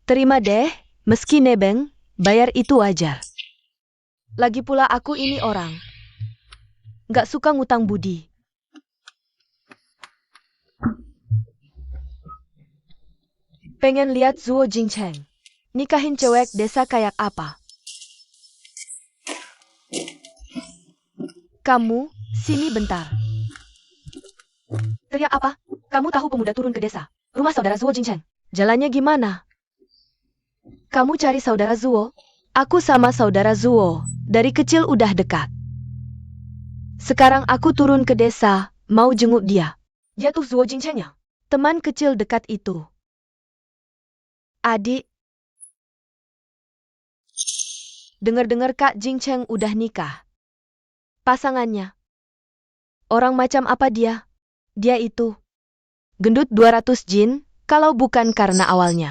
Terima deh, meski nebeng, bayar itu wajar. Lagi pula aku ini orang. Nggak suka ngutang budi. Pengen lihat Zuo Jingcheng nikahin cewek desa kayak apa. Kamu, sini bentar. Teriak apa? Kamu tahu pemuda turun ke desa? Rumah saudara Zuo Jingcheng. Jalannya gimana? Kamu cari saudara Zuo? Aku sama saudara Zuo dari kecil udah dekat. Sekarang aku turun ke desa, mau jenguk dia. Dia tuh Zuo Jingcheng-nya. Teman kecil dekat itu. Adik. Dengar-dengar Kak Jingcheng udah nikah. Pasangannya. Orang macam apa dia? Dia itu. Gendut 200 jin, kalau bukan karena awalnya.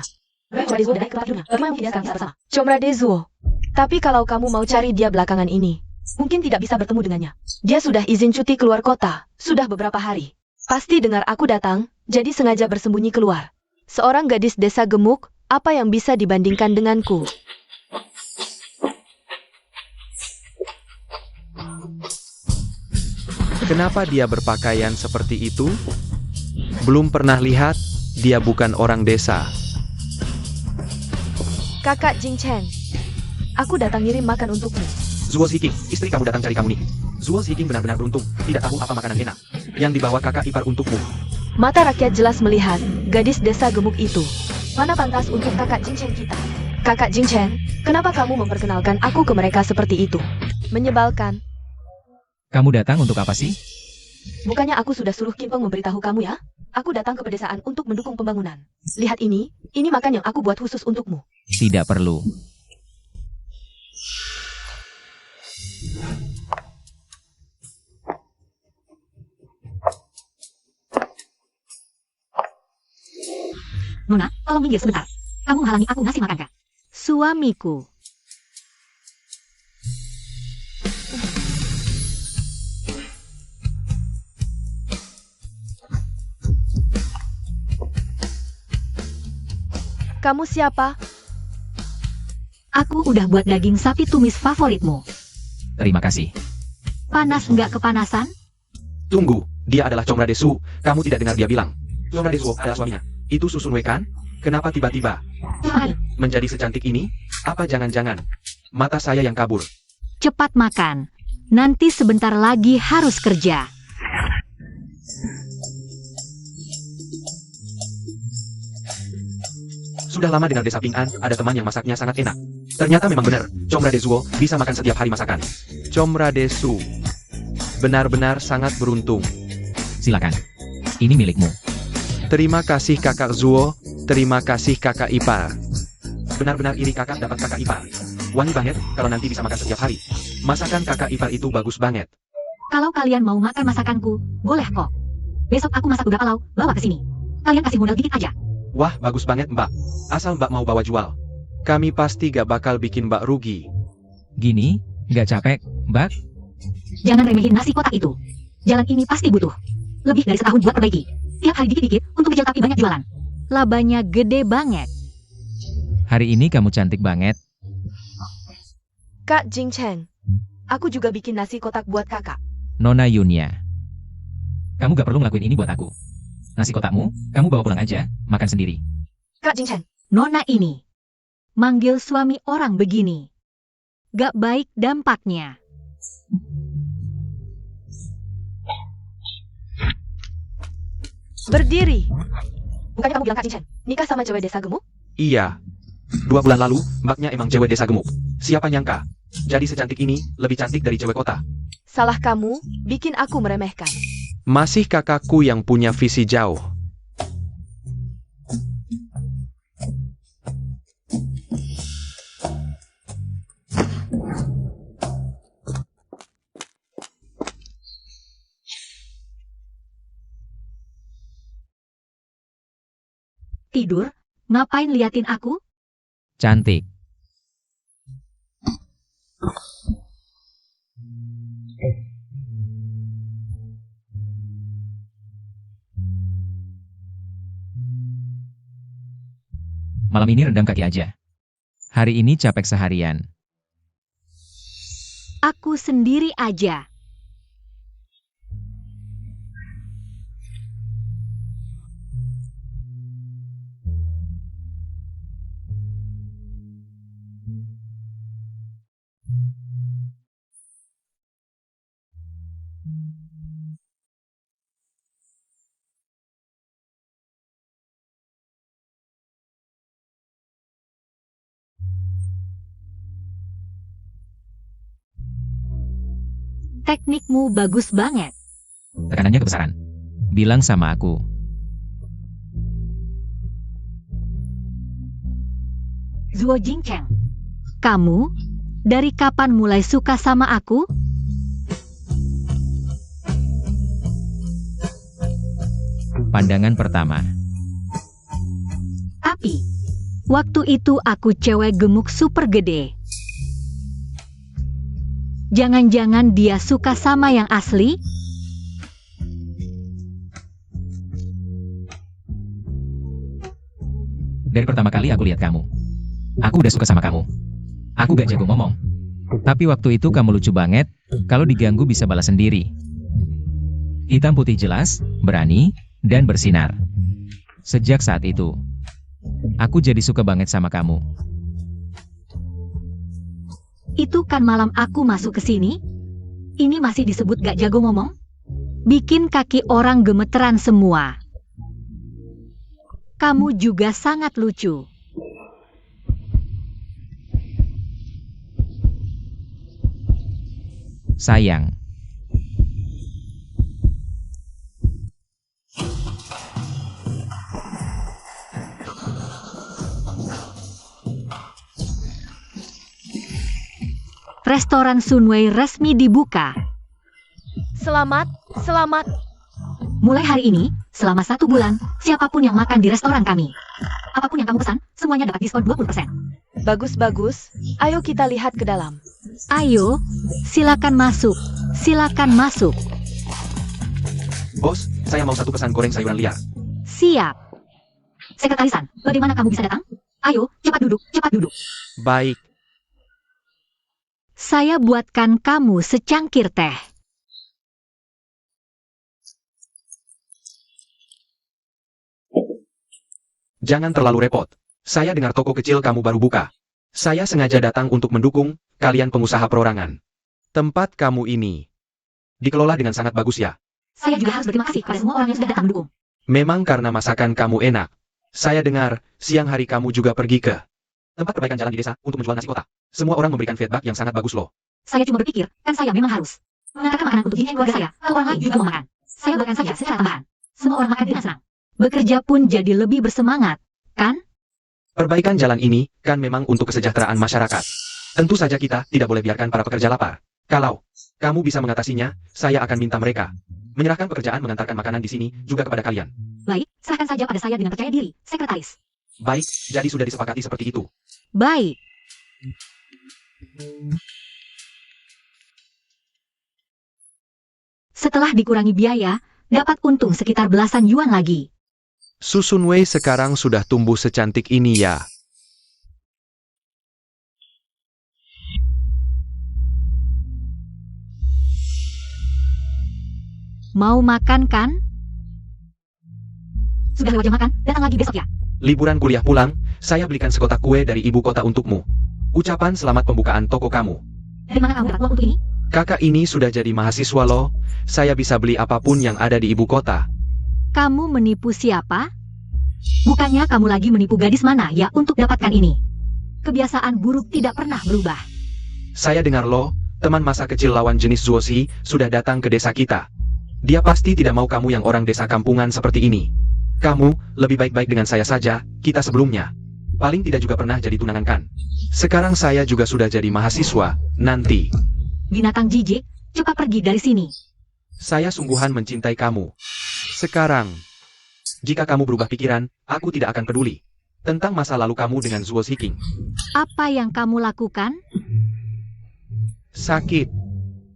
Comrade Zuo. Tapi kalau kamu mau cari dia belakangan ini, mungkin tidak bisa bertemu dengannya. Dia sudah izin cuti keluar kota, sudah beberapa hari. Pasti dengar aku datang, jadi sengaja bersembunyi keluar. Seorang gadis desa gemuk, apa yang bisa dibandingkan denganku? Kenapa dia berpakaian seperti itu? Belum pernah lihat, dia bukan orang desa. Kakak Jingcheng, aku datang ngirim makan untukmu. Zuo Ziking, istri kamu datang cari kamu nih. Zuo Ziking benar-benar beruntung, tidak tahu apa makanan enak yang dibawa kakak ipar untukmu. Mata rakyat jelas melihat gadis desa gemuk itu. Mana pantas untuk kakak Jingcheng kita? Kakak Jingcheng, kenapa kamu memperkenalkan aku ke mereka seperti itu? Menyebalkan. Kamu datang untuk apa sih? Bukannya aku sudah suruh Kim Peng memberitahu kamu ya? Aku datang ke pedesaan untuk mendukung pembangunan. Lihat ini makan yang aku buat khusus untukmu. Tidak perlu. Nona, tolong minggir sebentar. Kamu menghalangi aku ngasih makan, Kak. Suamiku. Kamu siapa? Aku udah buat daging sapi tumis favoritmu. Terima kasih. Panas nggak kepanasan? Tunggu, dia adalah Comrade Su. Kamu tidak dengar dia bilang. Comrade Su adalah suaminya. Itu Susun Wei kan? Kenapa tiba-tiba Hai, menjadi secantik ini? Apa jangan-jangan mata saya yang kabur? cepat makan. Nanti sebentar lagi harus kerja. Sudah lama dengar desa Ping An, ada teman yang masaknya sangat enak. Ternyata memang benar, Comradesuo bisa makan setiap hari masakan. Comradesu. Benar-benar sangat beruntung. Silakan. Ini milikmu. Terima kasih kakak Zuo, terima kasih kakak ipar. Benar-benar iri kakak dapat kakak ipar. Wangi banget kalau nanti bisa makan setiap hari. Masakan kakak ipar itu bagus banget. Kalau kalian mau makan masakanku, boleh kok. Besok aku masak beberapa lauk, bawa ke sini. Kalian kasih modal dikit aja. Wah, bagus banget mbak. Asal mbak mau bawa jual. Kami pasti gak bakal bikin mbak rugi. Gini, nggak capek, Mbak? Jangan remehin nasi kotak itu. Jalan ini pasti butuh lebih dari setahun buat perbaiki. Tiap hari dikit-dikit untuk kecil tapi banyak jualan. Labanya gede banget. Hari ini kamu cantik banget. Kak Jing Cheng, aku juga bikin nasi kotak buat kakak. Nona Yunia. Kamu gak perlu ngelakuin ini buat aku. Nasi kotakmu, kamu bawa pulang aja, makan sendiri. Kak Jing Cheng, Nona ini manggil suami orang begini. Gak baik dampaknya. berdiri. Bukannya kamu bilang Kak Jing Cheng, nikah sama cewek desa gemuk? Iya. 2 bulan lalu, mbaknya emang cewek desa gemuk. Siapa nyangka? Jadi secantik ini, lebih cantik dari cewek kota. Salah kamu, bikin aku meremehkan. Masih kakakku yang punya visi jauh. Tidur? Ngapain liatin aku? Cantik. Malam ini rendam kaki aja. Hari ini capek seharian. Aku sendiri aja. Teknikmu bagus banget. Tekanannya kebesaran. Bilang sama aku. Zuo Jingcheng, kamu dari kapan mulai suka sama aku? Pandangan pertama. Tapi, waktu itu aku cewek gemuk super gede. Jangan-jangan dia suka sama yang asli? Dari pertama kali aku lihat kamu. Aku udah suka sama kamu. Aku gak jago ngomong. Tapi waktu itu kamu lucu banget, kalau diganggu bisa balas sendiri. Hitam putih jelas, berani, dan bersinar. Sejak saat itu, aku jadi suka banget sama kamu. Itu kan malam aku masuk ke sini? Ini masih disebut gak jago ngomong? Bikin kaki orang gemeteran semua. Kamu juga sangat lucu. Sayang. Restoran Sunway resmi dibuka. Selamat, selamat. Mulai hari ini, selama 1 bulan, siapapun yang makan di restoran kami, apapun yang kamu pesan, semuanya dapat diskon 20%. Bagus-bagus. Ayo kita lihat ke dalam. Ayo, silakan masuk. Silakan masuk. Bos, saya mau 1 pesan goreng sayuran liar. Siap. Sekretarisan, bagaimana kamu bisa datang? Ayo, cepat duduk, cepat duduk. Baik. Saya buatkan kamu secangkir teh. Jangan terlalu repot. Saya dengar toko kecil kamu baru buka. Saya sengaja datang untuk mendukung kalian pengusaha perorangan. Tempat kamu ini dikelola dengan sangat bagus ya. Saya juga harus berterima kasih kepada semua orang yang sudah datang mendukung. Memang karena masakan kamu enak. Saya dengar, siang hari kamu juga pergi ke tempat perbaikan jalan di desa untuk menjual nasi kotak. Semua orang memberikan feedback yang sangat bagus loh. Saya cuma berpikir, kan saya memang harus mengantarkan makanan untuk diri keluarga saya, kalau orang lain juga mau makan. Saya buatkan saja secara tambahan. Semua orang makan dengan senang. Bekerja pun jadi lebih bersemangat, kan? Perbaikan jalan ini kan memang untuk kesejahteraan masyarakat. Tentu saja kita tidak boleh biarkan para pekerja lapar. Kalau kamu bisa mengatasinya, saya akan minta mereka menyerahkan pekerjaan mengantarkan makanan di sini juga kepada kalian. Baik, serahkan saja pada saya dengan percaya diri, sekretaris. Baik, jadi sudah disepakati seperti itu. Baik. Setelah dikurangi biaya, dapat untung sekitar belasan yuan lagi. Susun Wei sekarang sudah tumbuh secantik ini ya. Mau makan kan? Sudah lewat jam makan, datang lagi besok ya. Liburan kuliah pulang, saya belikan sekotak kue dari ibu kota untukmu. Ucapan selamat pembukaan toko kamu. Dari mana kamu dapat uang untuk ini? Kakak ini sudah jadi mahasiswa loh. Saya bisa beli apapun yang ada di ibu kota. Kamu menipu siapa? Bukannya kamu lagi menipu gadis mana ya untuk dapatkan ini? Kebiasaan buruk tidak pernah berubah. Saya dengar loh, teman masa kecil lawan jenis Zuosi sudah datang ke desa kita. Dia pasti tidak mau kamu yang orang desa kampungan seperti ini. Kamu, lebih baik-baik dengan saya saja, kita sebelumnya. Paling tidak juga pernah jadi tunangan kan. Sekarang saya juga sudah jadi mahasiswa, nanti. Binatang jijik, cepat pergi dari sini. Saya sungguhan mencintai kamu. Sekarang, jika kamu berubah pikiran, aku tidak akan peduli. Tentang masa lalu kamu dengan Zuosi King. Apa yang kamu lakukan? Sakit.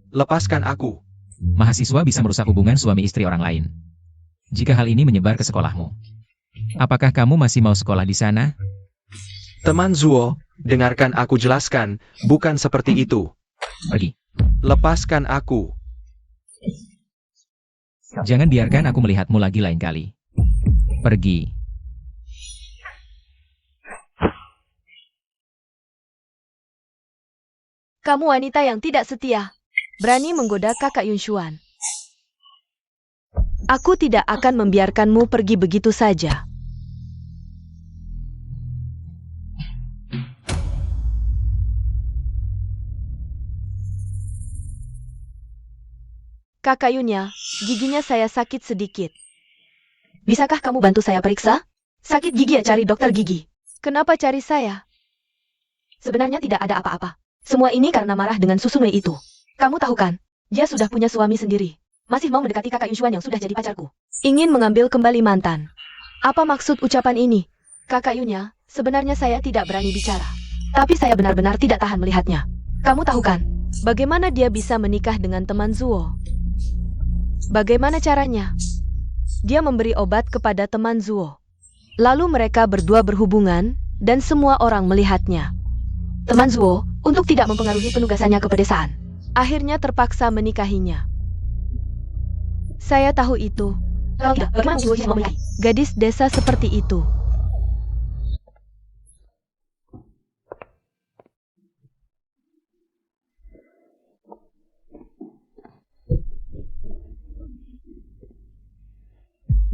Lepaskan aku. Mahasiswa bisa merusak hubungan suami istri orang lain. Jika hal ini menyebar ke sekolahmu, apakah kamu masih mau sekolah di sana? Teman Zuo, dengarkan aku jelaskan, bukan seperti itu. Pergi. Lepaskan aku. Jangan biarkan aku melihatmu lagi lain kali. Pergi. Kamu wanita yang tidak setia. Berani menggoda kakak Yunshuan. Aku tidak akan membiarkanmu pergi begitu saja. Kakak Yunya, giginya saya sakit sedikit. Bisakah kamu bantu saya periksa? Sakit gigi ya, cari dokter gigi. Kenapa cari saya? Sebenarnya tidak ada apa-apa. Semua ini karena marah dengan Susunwei itu. Kamu tahu kan, dia sudah punya suami sendiri. Masih mau mendekati kakak Yunshuan yang sudah jadi pacarku. Ingin mengambil kembali mantan. Apa maksud ucapan ini? Kakak Yunya, sebenarnya saya tidak berani bicara. Tapi saya benar-benar tidak tahan melihatnya. Kamu tahu kan, bagaimana dia bisa menikah dengan teman Zuo? Bagaimana caranya? Dia memberi obat kepada teman Zuo. Lalu mereka berdua berhubungan, dan semua orang melihatnya. Teman Zuo, untuk tidak mempengaruhi penugasannya ke pedesaan, akhirnya terpaksa menikahinya. Saya tahu itu. Kalau tidak, bagaimana Zuo bisa menikahi gadis desa seperti itu?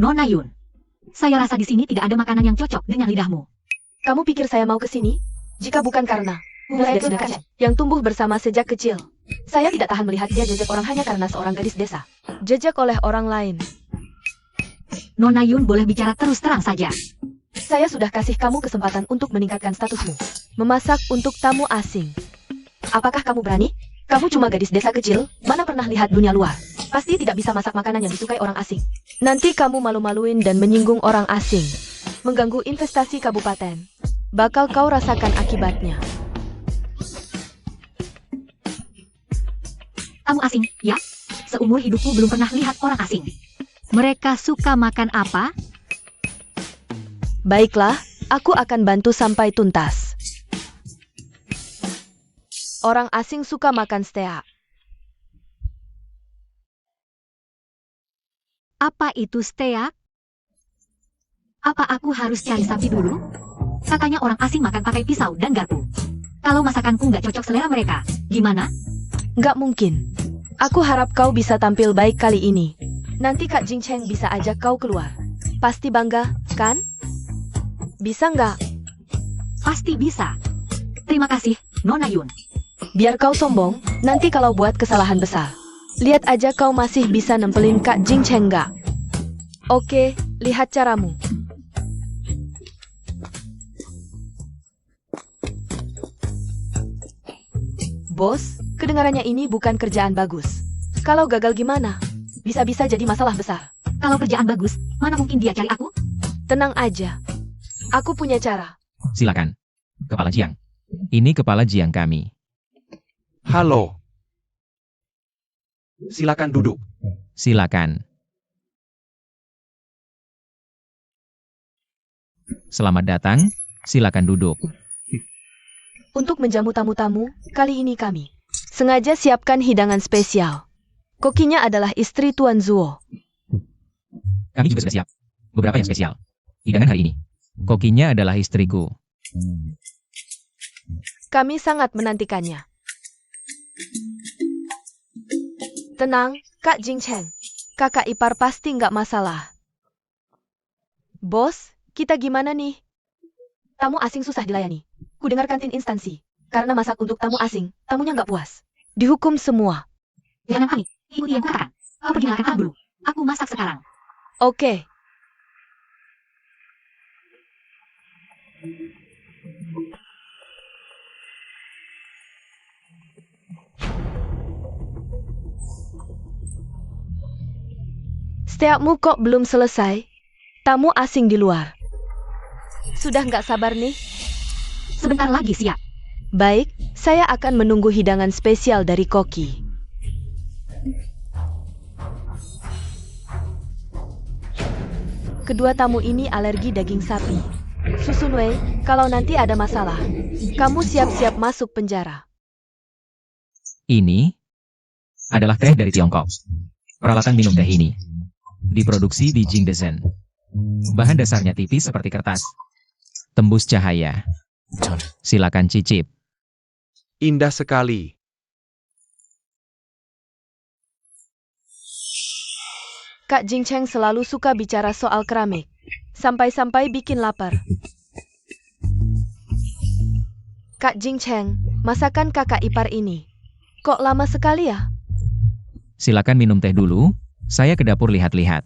Nona Yun, saya rasa di sini tidak ada makanan yang cocok dengan lidahmu. Kamu pikir saya mau ke sini? Jika bukan karena saya sudah kasihan, yang tumbuh bersama sejak kecil. Saya tidak tahan melihat dia jejak orang hanya karena seorang gadis desa. Jejak oleh orang lain. Nona Yun boleh bicara terus terang saja. Saya sudah kasih kamu kesempatan untuk meningkatkan statusmu. Memasak untuk tamu asing. Apakah kamu berani? Kamu cuma gadis desa kecil, mana pernah lihat dunia luar. Pasti tidak bisa masak makanan yang disukai orang asing. Nanti kamu malu-maluin dan menyinggung orang asing. Mengganggu investasi kabupaten. Bakal kau rasakan akibatnya. Tamu asing, ya? Seumur hidupku belum pernah lihat orang asing. Mereka suka makan apa? Baiklah, aku akan bantu sampai tuntas. Orang asing suka makan steak. Apa itu steak? Apa aku harus cari sapi dulu? Katanya orang asing makan pakai pisau dan garpu. Kalau masakanku nggak cocok selera mereka, gimana? Nggak mungkin. Aku harap kau bisa tampil baik kali ini. Nanti Kak Jing Cheng bisa ajak kau keluar. Pasti bangga, kan? Bisa nggak? Pasti bisa. Terima kasih, Nona Yun. Biar kau sombong, nanti kalau buat kesalahan besar. Lihat aja kau masih bisa nempelin Kak Jing Cheng nggak? Oke, lihat caramu. Bos, kedengarannya ini bukan kerjaan bagus. Kalau gagal gimana? Bisa-bisa jadi masalah besar. Kalau kerjaan bagus, mana mungkin dia cari aku? Tenang aja. Aku punya cara. Silakan. Kepala Jiang. Ini kepala Jiang kami. Halo. Silakan duduk. Silakan. Selamat datang. Silakan duduk. Untuk menjamu tamu-tamu, kali ini kami sengaja siapkan hidangan spesial. Kokinya adalah istri Tuan Zuo. Kami juga sudah siap. Beberapa yang spesial. Hidangan hari ini. Kokinya adalah istriku. Kami sangat menantikannya. Tenang, Kak Jing Cheng. Kakak ipar pasti nggak masalah. Bos, kita gimana nih? Tamu asing susah dilayani. Kudengar kantin instansi. Karena masak untuk tamu asing, tamunya nggak puas. Dihukum semua. Jangan panik, ikuti yang kukatakan. Kau pergi makan dulu. Aku masak sekarang. Oke. Setiapmu kok belum selesai? Tamu asing di luar. Sudah nggak sabar nih? Sebentar lagi siap. Baik, saya akan menunggu hidangan spesial dari Koki. Kedua tamu ini alergi daging sapi. Susun Wei, kalau nanti ada masalah, kamu siap-siap masuk penjara. Ini adalah teh dari Tiongkok. Peralatan minum teh ini diproduksi di Jingdezhen. Bahan dasarnya tipis seperti kertas. Tembus cahaya. Silakan cicip. Indah sekali. Kak Jing Cheng selalu suka bicara soal keramik. Sampai-sampai bikin lapar. Kak Jing Cheng, masakan kakak ipar ini. Kok lama sekali ya? Silakan minum teh dulu. Saya ke dapur lihat-lihat.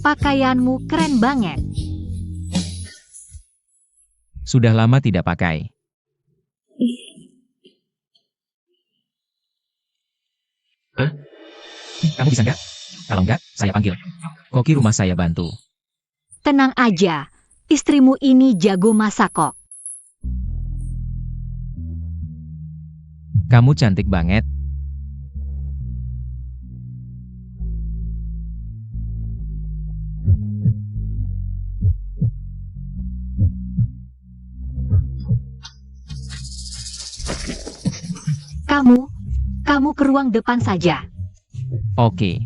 Pakaianmu keren banget. Sudah lama tidak pakai. Kamu bisa nggak? Kalau nggak, saya panggil. Koki rumah saya bantu. Tenang aja, istrimu ini jago masak kok. Kamu cantik banget. Kamu ke ruang depan saja. Oke.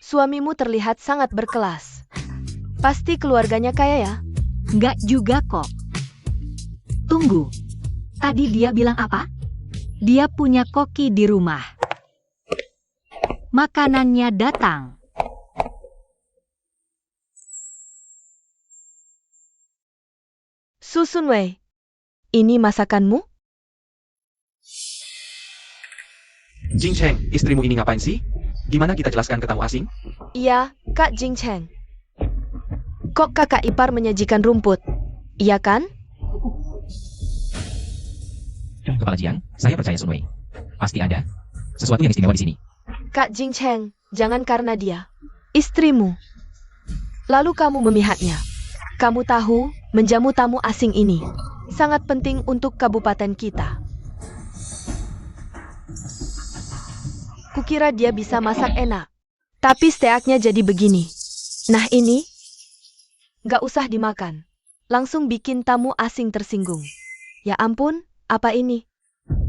Suamimu terlihat sangat berkelas. Pasti keluarganya kaya ya? Nggak juga kok. Tunggu. Tadi dia bilang apa? Dia punya koki di rumah. Makanannya datang. Susun Wei, ini masakanmu? Jing Cheng, istrimu ini ngapain sih? Gimana kita jelaskan ke tamu asing? Iya, Kak Jing Cheng. Kok kakak ipar menyajikan rumput? Iya kan? Kepala Jiang, saya percaya Sun Wei. Pasti ada sesuatu yang istimewa di sini. Kak Jing Cheng, jangan karena dia istrimu. Lalu kamu memihaknya. Kamu tahu, menjamu tamu asing ini. Sangat penting untuk kabupaten kita. Kukira dia bisa masak enak. Tapi steaknya jadi begini. Nah ini, gak usah dimakan. Langsung bikin tamu asing tersinggung. Ya ampun, apa ini?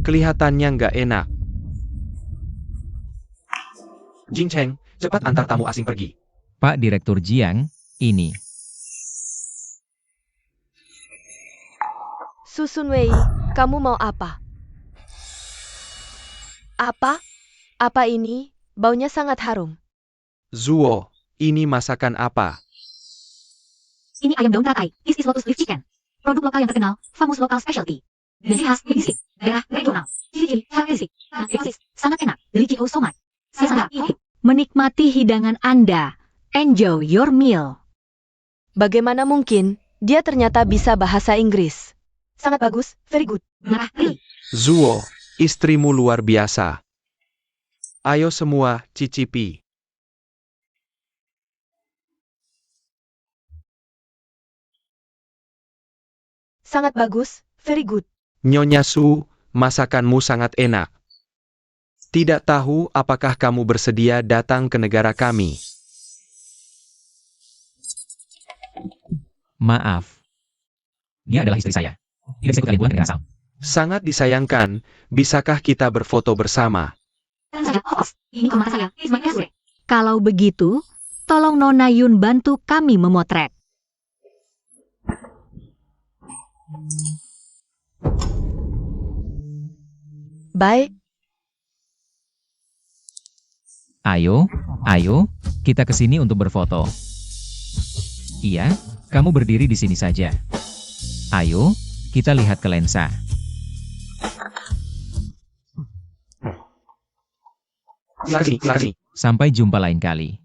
Kelihatannya nggak enak. Jing Cheng, cepat antar tamu asing pergi. Pak Direktur Jiang, ini. Susun Wei, kamu mau apa? Apa? Apa ini? Baunya sangat harum. Zuo, ini masakan apa? Ini ayam daun teratai. This is lotus leaf chicken. Produk lokal yang terkenal, famous local specialty. Dari khas, medisik, daerah, regional. Ciri-ciri, karakteristik, eksotis, sangat enak. Delicious so much. Saya sangat ingin menikmati hidangan Anda. Enjoy your meal. Bagaimana mungkin? Dia ternyata bisa bahasa Inggris. Sangat bagus, very good. Benarkah, really? Zuo, istrimu luar biasa. Ayo semua, cicipi. Sangat bagus, very good. Nyonya Su, masakanmu sangat enak. Tidak tahu apakah kamu bersedia datang ke negara kami. Maaf. Dia adalah istri saya. Tidak bisa ikut kalian pulang ke negara asal. Sangat disayangkan, bisakah kita berfoto bersama? Dan saya, host. Ini kamar saya. It's my restaurant. Kalau begitu, tolong Nona Yun bantu kami memotret. Baik, Ayo, kita ke sini untuk berfoto. Iya, kamu berdiri di sini saja. Ayo, kita lihat ke lensa. Lari. Sampai jumpa lain kali.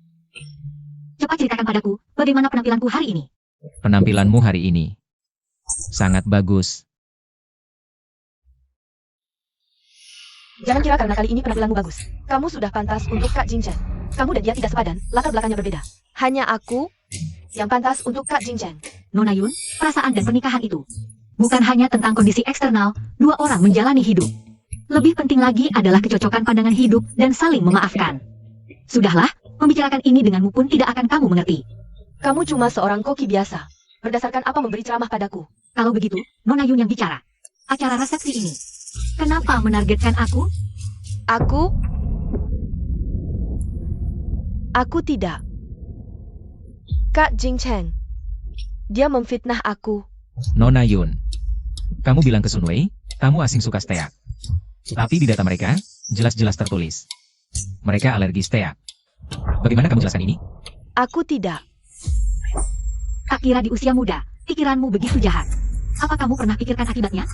Cepat ceritakan padaku, bagaimana penampilanku hari ini? Penampilanmu hari ini sangat bagus. jangan kira karena kali ini penampilanmu bagus. Kamu sudah pantas untuk Kak Jing Chen. Kamu dan dia tidak sepadan, latar belakangnya berbeda. Hanya aku yang pantas untuk Kak Jing Chen. Nona Yun, perasaan dan pernikahan itu bukan hanya tentang kondisi eksternal, dua orang menjalani hidup. Lebih penting lagi adalah kecocokan pandangan hidup dan saling memaafkan. Sudahlah, membicarakan ini denganmu pun tidak akan kamu mengerti. Kamu cuma seorang koki biasa. Berdasarkan apa memberi ceramah padaku? Kalau begitu, Nona Yun yang bicara. Acara resepsi ini, kenapa menargetkan aku? Aku tidak. Kak Jing Chen. Dia memfitnah aku. Nona Yun, kamu bilang ke Sun Wei, kamu asing suka steak. Tapi di data mereka, jelas-jelas tertulis. Mereka alergi steak. Bagaimana kamu jelaskan ini? Aku tidak. Tak kira di usia muda, pikiranmu begitu jahat. Apa kamu pernah pikirkan akibatnya?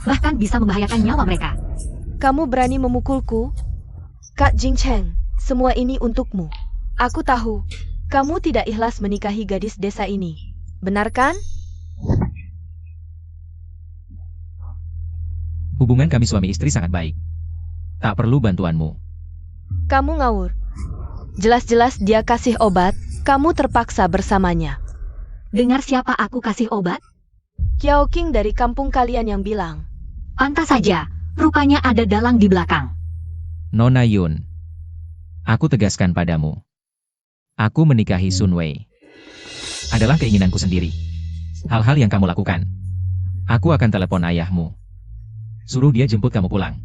Bahkan bisa membahayakan nyawa mereka. Kamu berani memukulku? Kak Jing Chen, semua ini untukmu. Aku tahu, kamu tidak ikhlas menikahi gadis desa ini. Benar kan? Hubungan kami suami istri sangat baik. Tak perlu bantuanmu. Kamu ngawur. Jelas-jelas dia kasih obat, kamu terpaksa bersamanya. Dengar siapa aku kasih obat? Kiao King dari kampung kalian yang bilang. Pantas saja, rupanya ada dalang di belakang. Nona Yun, aku tegaskan padamu. Aku menikahi Sun Wei. Adalah keinginanku sendiri. Hal-hal yang kamu lakukan. Aku akan telepon ayahmu. Suruh dia jemput kamu pulang.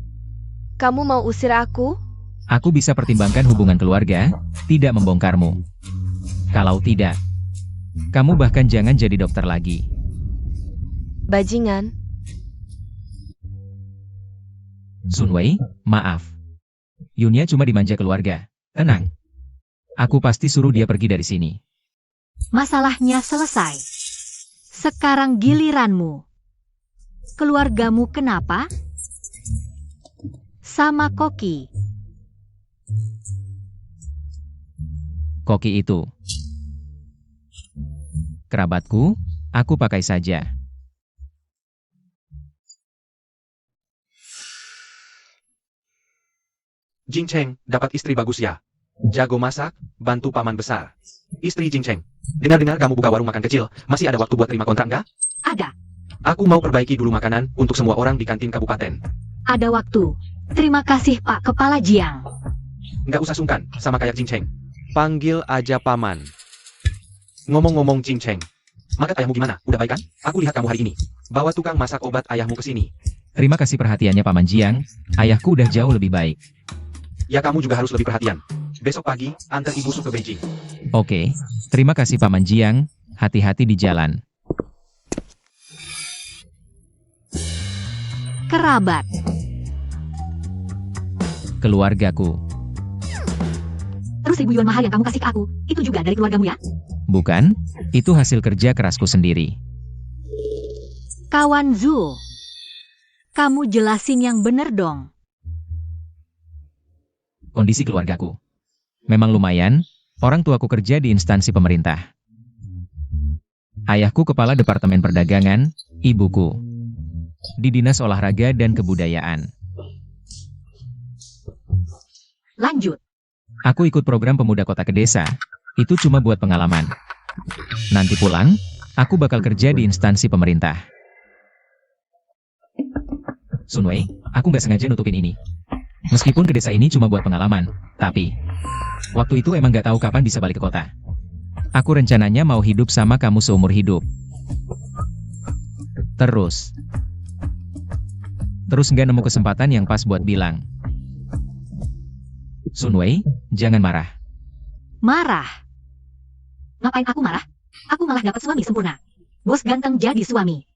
Kamu mau usir aku? Aku bisa pertimbangkan hubungan keluarga, tidak membongkarmu. Kalau tidak, kamu bahkan jangan jadi dokter lagi. Bajingan. Sun Wei, maaf. Yunya cuma dimanja keluarga. Tenang. Aku pasti suruh dia pergi dari sini. Masalahnya selesai. Sekarang giliranmu. Keluargamu kenapa? Sama Koki. Koki itu kerabatku, aku pakai saja. Jing Cheng, dapat istri bagus ya. Jago masak, bantu paman besar. Istri Jing Cheng. Dengar-dengar kamu buka warung makan kecil, masih ada waktu buat terima kontrak nggak? Ada. Aku mau perbaiki dulu makanan untuk semua orang di kantin kabupaten. Ada waktu. Terima kasih Pak Kepala Jiang. Nggak usah sungkan, sama kayak Jing Cheng. Panggil aja paman. Ngomong-ngomong Jing Cheng, makan ayahmu gimana? Udah baik kan? Aku lihat kamu hari ini. Bawa tukang masak obat ayahmu ke sini. Terima kasih perhatiannya Paman Jiang, ayahku udah jauh lebih baik. Ya kamu juga harus lebih perhatian. Besok pagi, antar ibu Su ke Beijing. Oke, terima kasih Paman Jiang, hati-hati di jalan. Kerabat. Keluargaku. Terus 1.000 yuan mahal yang kamu kasih ke aku, itu juga dari keluargamu ya? Bukan, itu hasil kerja kerasku sendiri. Kawan Zhu. Kamu jelasin yang bener dong. Kondisi keluargaku. Memang lumayan, orang tuaku kerja di instansi pemerintah. Ayahku kepala Departemen Perdagangan, ibuku di Dinas Olahraga dan Kebudayaan. Lanjut. Aku ikut program Pemuda Kota ke Desa, itu cuma buat pengalaman. Nanti pulang, aku bakal kerja di instansi pemerintah. Sunwei, aku nggak sengaja nutupin ini. Meskipun ke desa ini cuma buat pengalaman, tapi waktu itu emang nggak tahu kapan bisa balik ke kota. Aku rencananya mau hidup sama kamu seumur hidup. Terus nggak nemu kesempatan yang pas buat bilang. Sunwei, jangan marah. Marah? Ngapain aku marah? Aku malah dapat suami sempurna. Bos ganteng jadi suami.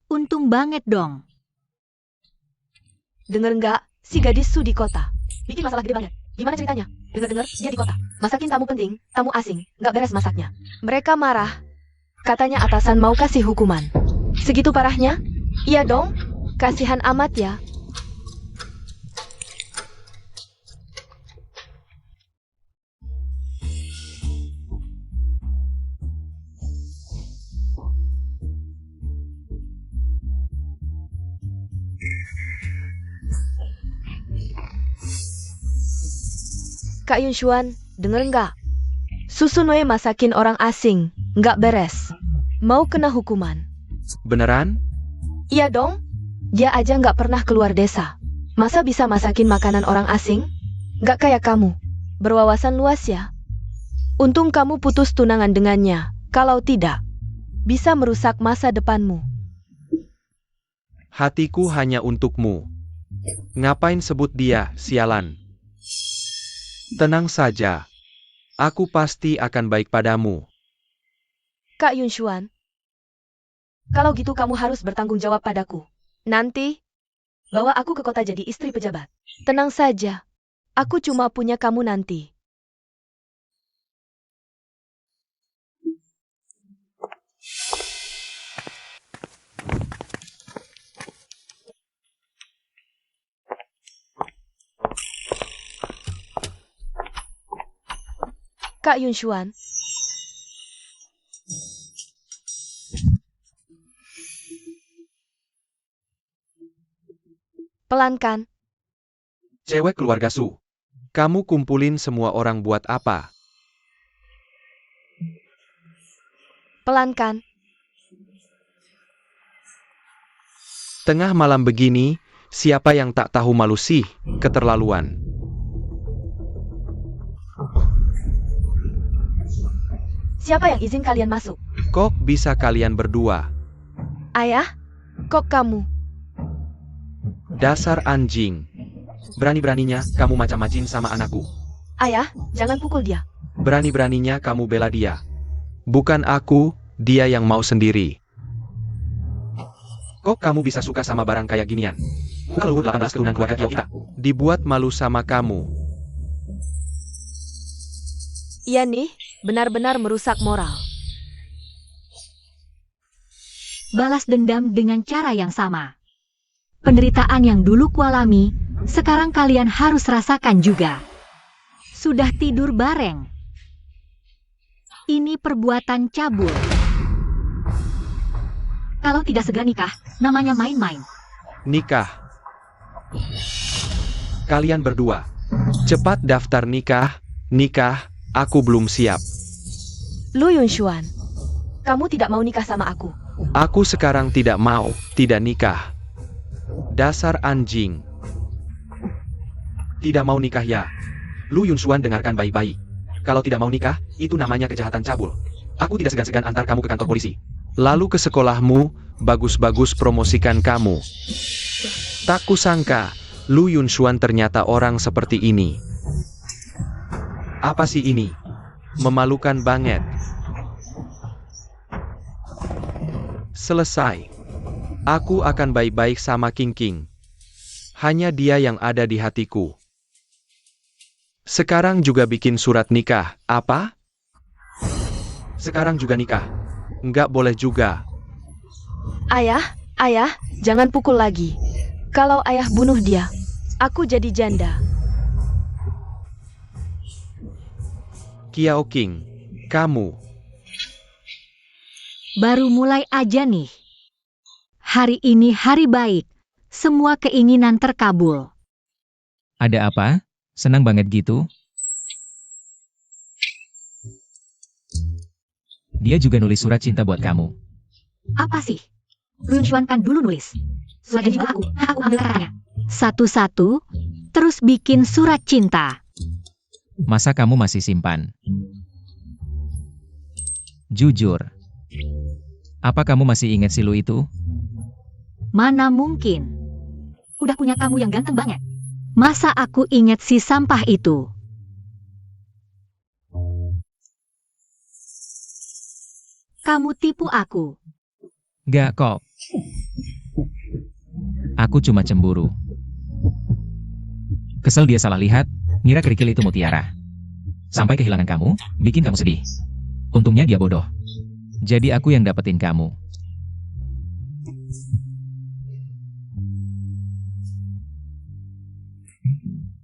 Untung banget dong. Dengar nggak? Si gadis Su di kota. Bikin masalah gede banget. Gimana ceritanya? Dengar-dengar dia di kota. Masakin tamu penting, tamu asing. Nggak beres masaknya. Mereka marah. Katanya atasan mau kasih hukuman. Segitu parahnya? Iya dong. Kasihan amat ya. Kak Yunshuan, denger nggak? Susunwe masakin orang asing, nggak beres. Mau kena hukuman. Beneran? Iya dong. Dia aja nggak pernah keluar desa. Masa bisa masakin makanan orang asing? Nggak kayak kamu. Berwawasan luas ya. Untung kamu putus tunangan dengannya. Kalau tidak, bisa merusak masa depanmu. Hatiku hanya untukmu. Ngapain sebut dia, sialan? Tenang saja. Aku pasti akan baik padamu. Kak Yunshuan, kalau gitu kamu harus bertanggung jawab padaku. Nanti, bawa aku ke kota jadi istri pejabat. Tenang saja, aku cuma punya kamu nanti. Kak Yunshuan. Pelan kan? Cewek keluarga Su. Kamu kumpulin semua orang buat apa? Pelan kan? Tengah malam begini, siapa yang tak tahu malu sih? Keterlaluan. Siapa yang izin kalian masuk? Kok bisa kalian berdua? Ayah? Kok kamu? Dasar anjing. Berani-beraninya kamu macam-macam sama anakku. Ayah, jangan pukul dia. Berani-beraninya kamu bela dia. Bukan aku, dia yang mau sendiri. Kok kamu bisa suka sama barang kayak ginian? Kalau 18 keturunan keluarga Kiao kita. Dibuat malu sama kamu. Iya nih, benar-benar merusak moral. Balas dendam dengan cara yang sama. Penderitaan yang dulu kualami, sekarang kalian harus rasakan juga. Sudah tidur bareng. Ini perbuatan cabul. Kalau tidak segera nikah, namanya main-main. Nikah. Kalian berdua. Cepat daftar nikah. Nikah, aku belum siap. Lu Yunshuan, kamu tidak mau nikah sama aku. Aku sekarang tidak mau, tidak nikah. Dasar anjing. Tidak mau nikah ya. Lu Yunshuan dengarkan baik-baik. Kalau tidak mau nikah, itu namanya kejahatan cabul. Aku tidak segan-segan antar kamu ke kantor polisi. Lalu ke sekolahmu, bagus-bagus promosikan kamu. Tak kusangka, Lu Yunshuan ternyata orang seperti ini. Apa sih ini? Memalukan banget. Selesai. Aku akan baik-baik sama King King. Hanya dia yang ada di hatiku. Sekarang juga bikin surat nikah, apa? Sekarang juga nikah. Nggak boleh juga. Ayah, jangan pukul lagi. Kalau ayah bunuh dia, aku jadi janda. Kiao King, kamu. Baru mulai aja nih. Hari ini hari baik. Semua keinginan terkabul. Ada apa? Senang banget gitu? Dia juga nulis surat cinta buat kamu. Apa sih? Lu Yunshuan kan dulu nulis. Suratnya juga aku ambil katanya. Satu-satu, terus bikin surat cinta. Masa kamu masih simpan? Jujur. Apa kamu masih ingat si Lu itu? Mana mungkin? Udah punya kamu yang ganteng banget. Masa aku ingat si sampah itu? Kamu tipu aku. Gak kok. Aku cuma cemburu. Kesel dia salah lihat, ngira kerikil itu mutiara. Sampai kehilangan kamu, bikin kamu sedih. Untungnya dia bodoh. Jadi aku yang dapetin kamu.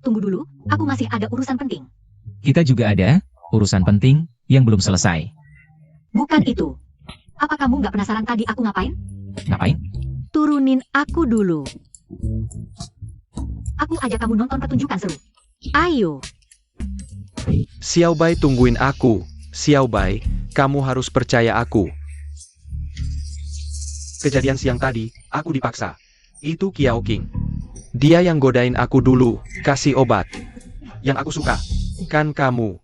Tunggu dulu, aku masih ada urusan penting. Kita juga ada urusan penting yang belum selesai. Bukan itu. Apa kamu nggak penasaran tadi aku ngapain? Ngapain? Turunin aku dulu. Aku ajak kamu nonton pertunjukan seru. Ayo. Xiao Bai tungguin aku. Xiao Bai, kamu harus percaya aku. Kejadian siang tadi, aku dipaksa. Itu Kiao King. Dia yang godain aku dulu, kasih obat. Yang aku suka, kan kamu.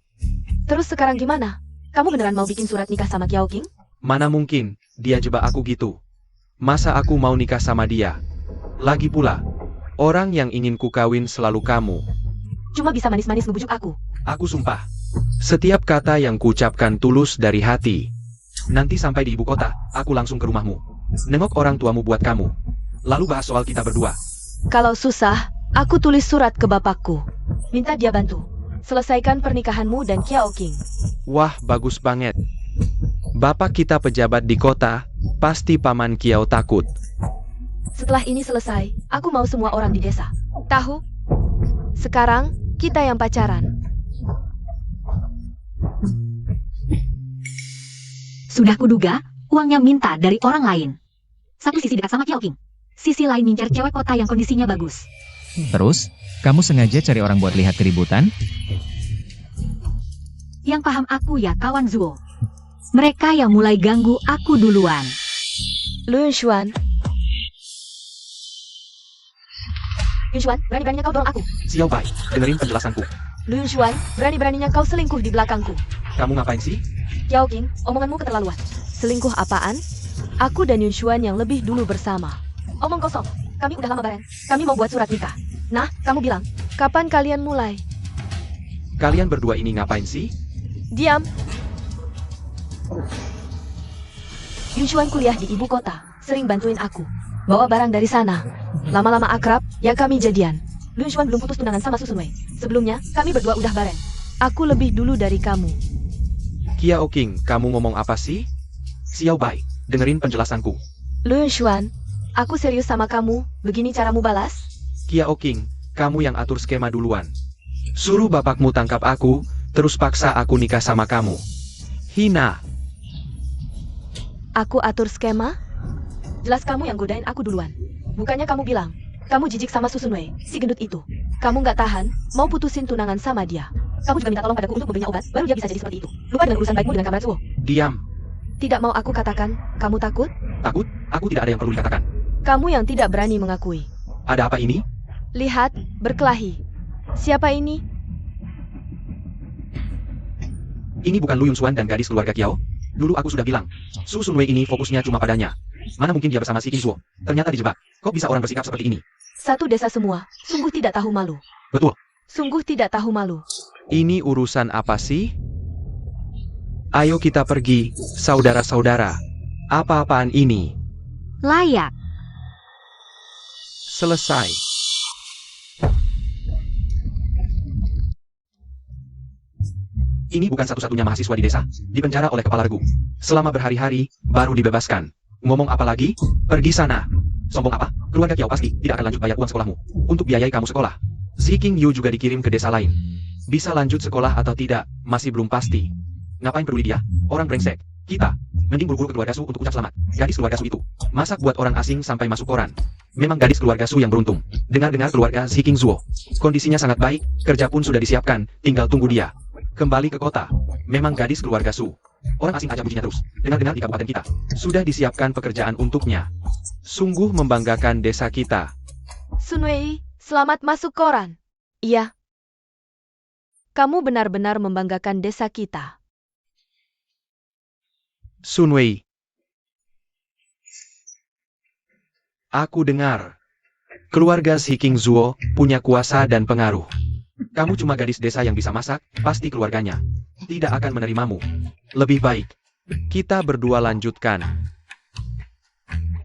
Terus sekarang gimana? Kamu beneran mau bikin surat nikah sama Kiao King? Mana mungkin, dia jebak aku gitu. Masa aku mau nikah sama dia? Lagi pula, orang yang ingin ku kawin selalu kamu. Cuma bisa manis-manis ngebujuk aku. Aku sumpah. Setiap kata yang kuucapkan tulus dari hati. Nanti sampai di ibu kota, aku langsung ke rumahmu. Nengok orang tuamu buat kamu. Lalu bahas soal kita berdua. Kalau susah, aku tulis surat ke bapakku. Minta dia bantu. Selesaikan pernikahanmu dan Kiao King. Wah, bagus banget. Bapak kita pejabat di kota, pasti Paman Kiao takut. Setelah ini selesai, aku mau semua orang di desa tahu. Sekarang, kita yang pacaran. Sudah kuduga, uangnya minta dari orang lain. Satu sisi dekat sama Kiao King. Sisi lain ngincer cewek kota yang kondisinya bagus. Terus, kamu sengaja cari orang buat lihat keributan? Yang paham aku ya kawan Zuo. Mereka yang mulai ganggu aku duluan. Lu Yunshuan. Yunshuan, berani-beraninya kau dorong aku. Xiao Bai, dengerin penjelasanku. Lu Yunshuan, berani-beraninya kau selingkuh di belakangku. Kamu ngapain sih? Kiao King, omonganmu keterlaluan. Selingkuh apaan? Aku dan Yunshuan yang lebih dulu bersama. Omong kosong, kami udah lama bareng. Kami mau buat surat nikah. Nah, kamu bilang, kapan kalian mulai? Kalian berdua ini ngapain sih? Diam. Yunshuan kuliah di ibu kota, sering bantuin aku. Bawa barang dari sana. Lama-lama akrab, ya kami jadian. Yunshuan belum putus tunangan sama Susunwei. Sebelumnya, kami berdua udah bareng. Aku lebih dulu dari kamu. Kiao King, kamu ngomong apa sih? Xiao Bai, dengerin penjelasanku. Lu Yunshuan, aku serius sama kamu, begini caramu balas? Kiao King, kamu yang atur skema duluan. Suruh bapakmu tangkap aku, terus paksa aku nikah sama kamu. Hina. Aku atur skema? Jelas kamu yang godain aku duluan. Bukannya kamu bilang, kamu jijik sama Susunwei, si gendut itu. Kamu nggak tahan, mau putusin tunangan sama dia. Kamu juga minta tolong padaku untuk membelinya obat, baru dia bisa jadi seperti itu. Lupa dengan urusan baikmu dengan Kamar Zuo. Diam. Tidak mau aku katakan, kamu takut? Takut? Aku tidak ada yang perlu dikatakan. Kamu yang tidak berani mengakui. Ada apa ini? Lihat, berkelahi. Siapa ini? Ini bukan Lu Yunxuan dan gadis keluarga Kiao? Dulu aku sudah bilang, Su Sunwei ini fokusnya cuma padanya. Mana mungkin dia bersama si Qingzuo? Ternyata dijebak. Kok bisa orang bersikap seperti ini? Satu desa semua, sungguh tidak tahu malu. Betul. Sungguh tidak tahu malu. Ini urusan apa sih? Ayo kita pergi, saudara-saudara. Apa-apaan ini? Layak. Selesai. Ini bukan satu-satunya mahasiswa di desa, dipenjara oleh kepala regu. Selama berhari-hari, baru dibebaskan. Ngomong apa lagi? Pergi sana. Sombong apa? Keluarga Kiao pasti tidak akan lanjut bayar uang sekolahmu. Untuk biayai kamu sekolah. Ziking Yu juga dikirim ke desa lain. Bisa lanjut sekolah atau tidak, masih belum pasti. Ngapain peduli dia? Orang brengsek. Kita. Mending buru-buru ke keluarga Su untuk ucap selamat. Gadis keluarga Su itu. Masak buat orang asing sampai masuk koran. Memang gadis keluarga Su yang beruntung. Dengar-dengar keluarga Ziking Zuo. Kondisinya sangat baik, kerja pun sudah disiapkan, tinggal tunggu dia. Kembali ke kota. Memang gadis keluarga Su. Orang asing aja pujinya terus. Dengar-dengar di kabupaten kita. Sudah disiapkan pekerjaan untuknya. Sungguh membanggakan desa kita. Sunwei, selamat masuk koran. Iya. Kamu benar-benar membanggakan desa kita. Sunwei. Aku dengar. Keluarga Ziking Zuo punya kuasa dan pengaruh. Kamu cuma gadis desa yang bisa masak, pasti keluarganya tidak akan menerimamu. Lebih baik, kita berdua lanjutkan.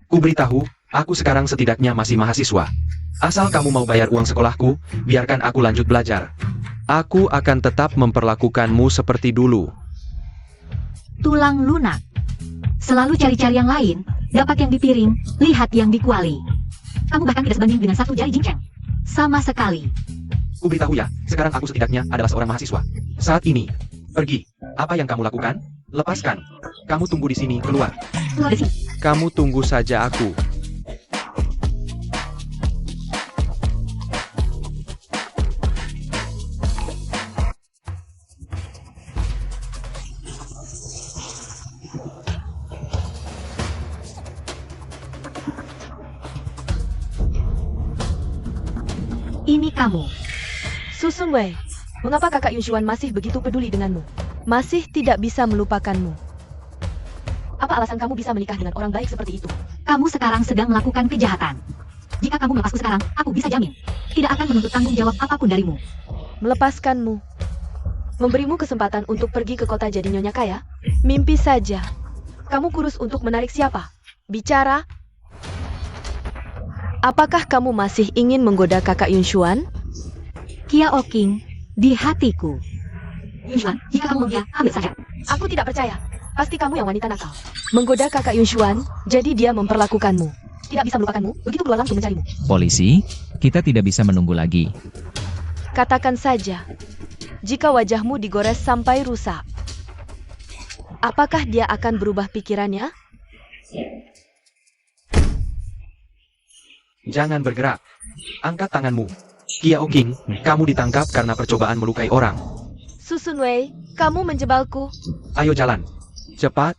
Kuberitahu, aku sekarang setidaknya masih mahasiswa. Asal kamu mau bayar uang sekolahku, biarkan aku lanjut belajar. Aku akan tetap memperlakukanmu seperti dulu. Tulang lunak. Selalu cari-cari yang lain, dapat yang di piring, lihat yang di kuali. Kamu bahkan tidak sebanding dengan satu jari jingceng. Sama sekali. Kuberitahu ya, sekarang aku setidaknya adalah seorang mahasiswa. Saat ini, pergi. Apa yang kamu lakukan? Lepaskan. Kamu tunggu di sini, keluar. Keluar dari sini. Kamu tunggu saja aku. Ini kamu. Su Sunwei, mengapa kakak Yunshuan masih begitu peduli denganmu? Masih tidak bisa melupakanmu. Apa alasan kamu bisa menikah dengan orang baik seperti itu? Kamu sekarang sedang melakukan kejahatan. Jika kamu melepasku sekarang, aku bisa jamin. Tidak akan menuntut tanggung jawab apapun darimu. Melepaskanmu. Memberimu kesempatan untuk pergi ke kota jadi nyonya kaya? Mimpi saja. Kamu kurus untuk menarik siapa? Bicara. Apakah kamu masih ingin menggoda kakak Yunshuan? Kiao King, di hatiku. Yunshuan, jika kamu mau dia, ambil saja. Aku tidak percaya. Pasti kamu yang wanita nakal. Menggoda kakak Yunshuan, jadi dia memperlakukanmu. Tidak bisa melupakanmu, begitu keluar langsung mencarimu. Polisi, kita tidak bisa menunggu lagi. Katakan saja, jika wajahmu digores sampai rusak, apakah dia akan berubah pikirannya? Jangan bergerak. Angkat tanganmu. Kiao King, kamu ditangkap karena percobaan melukai orang. Su Sunwei, kamu menjebalku. Ayo jalan. Cepat.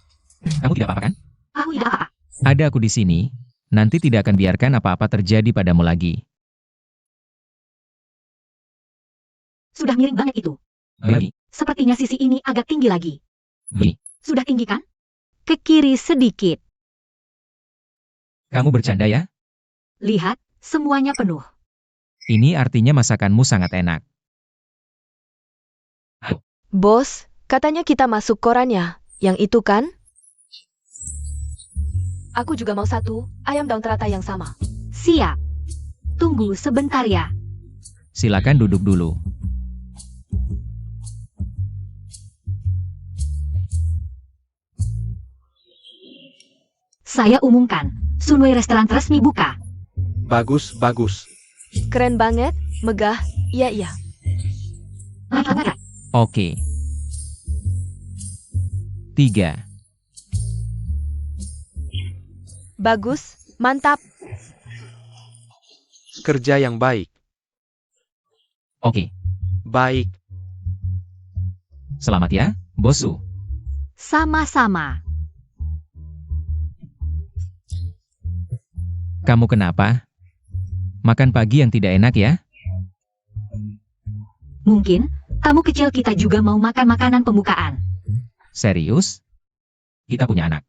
Kamu tidak apa-apa kan? Aku tidak apa-apa. Ada aku di sini. Nanti tidak akan biarkan apa-apa terjadi padamu lagi. Sudah miring banget itu. Begini, Sepertinya sisi ini agak tinggi lagi. begini. Sudah tinggi kan? Ke kiri sedikit. Kamu bercanda ya? Lihat, semuanya penuh. Ini artinya masakanmu sangat enak. Bos, katanya kita masuk korannya. Yang itu kan? Aku juga mau satu, ayam daun teratai yang sama. Siap. Tunggu sebentar ya. Silakan duduk dulu. Saya umumkan, Sunwei restoran resmi buka. Bagus, bagus. Keren banget, megah, iya. Naik. Oke. 3. Bagus, mantap. Kerja yang baik. Oke. Baik. Selamat ya, Bosu. Sama-sama. Kamu kenapa? Makan pagi yang tidak enak ya? Mungkin, tamu kecil kita juga mau makan makanan pembukaan. Serius? Kita punya anak.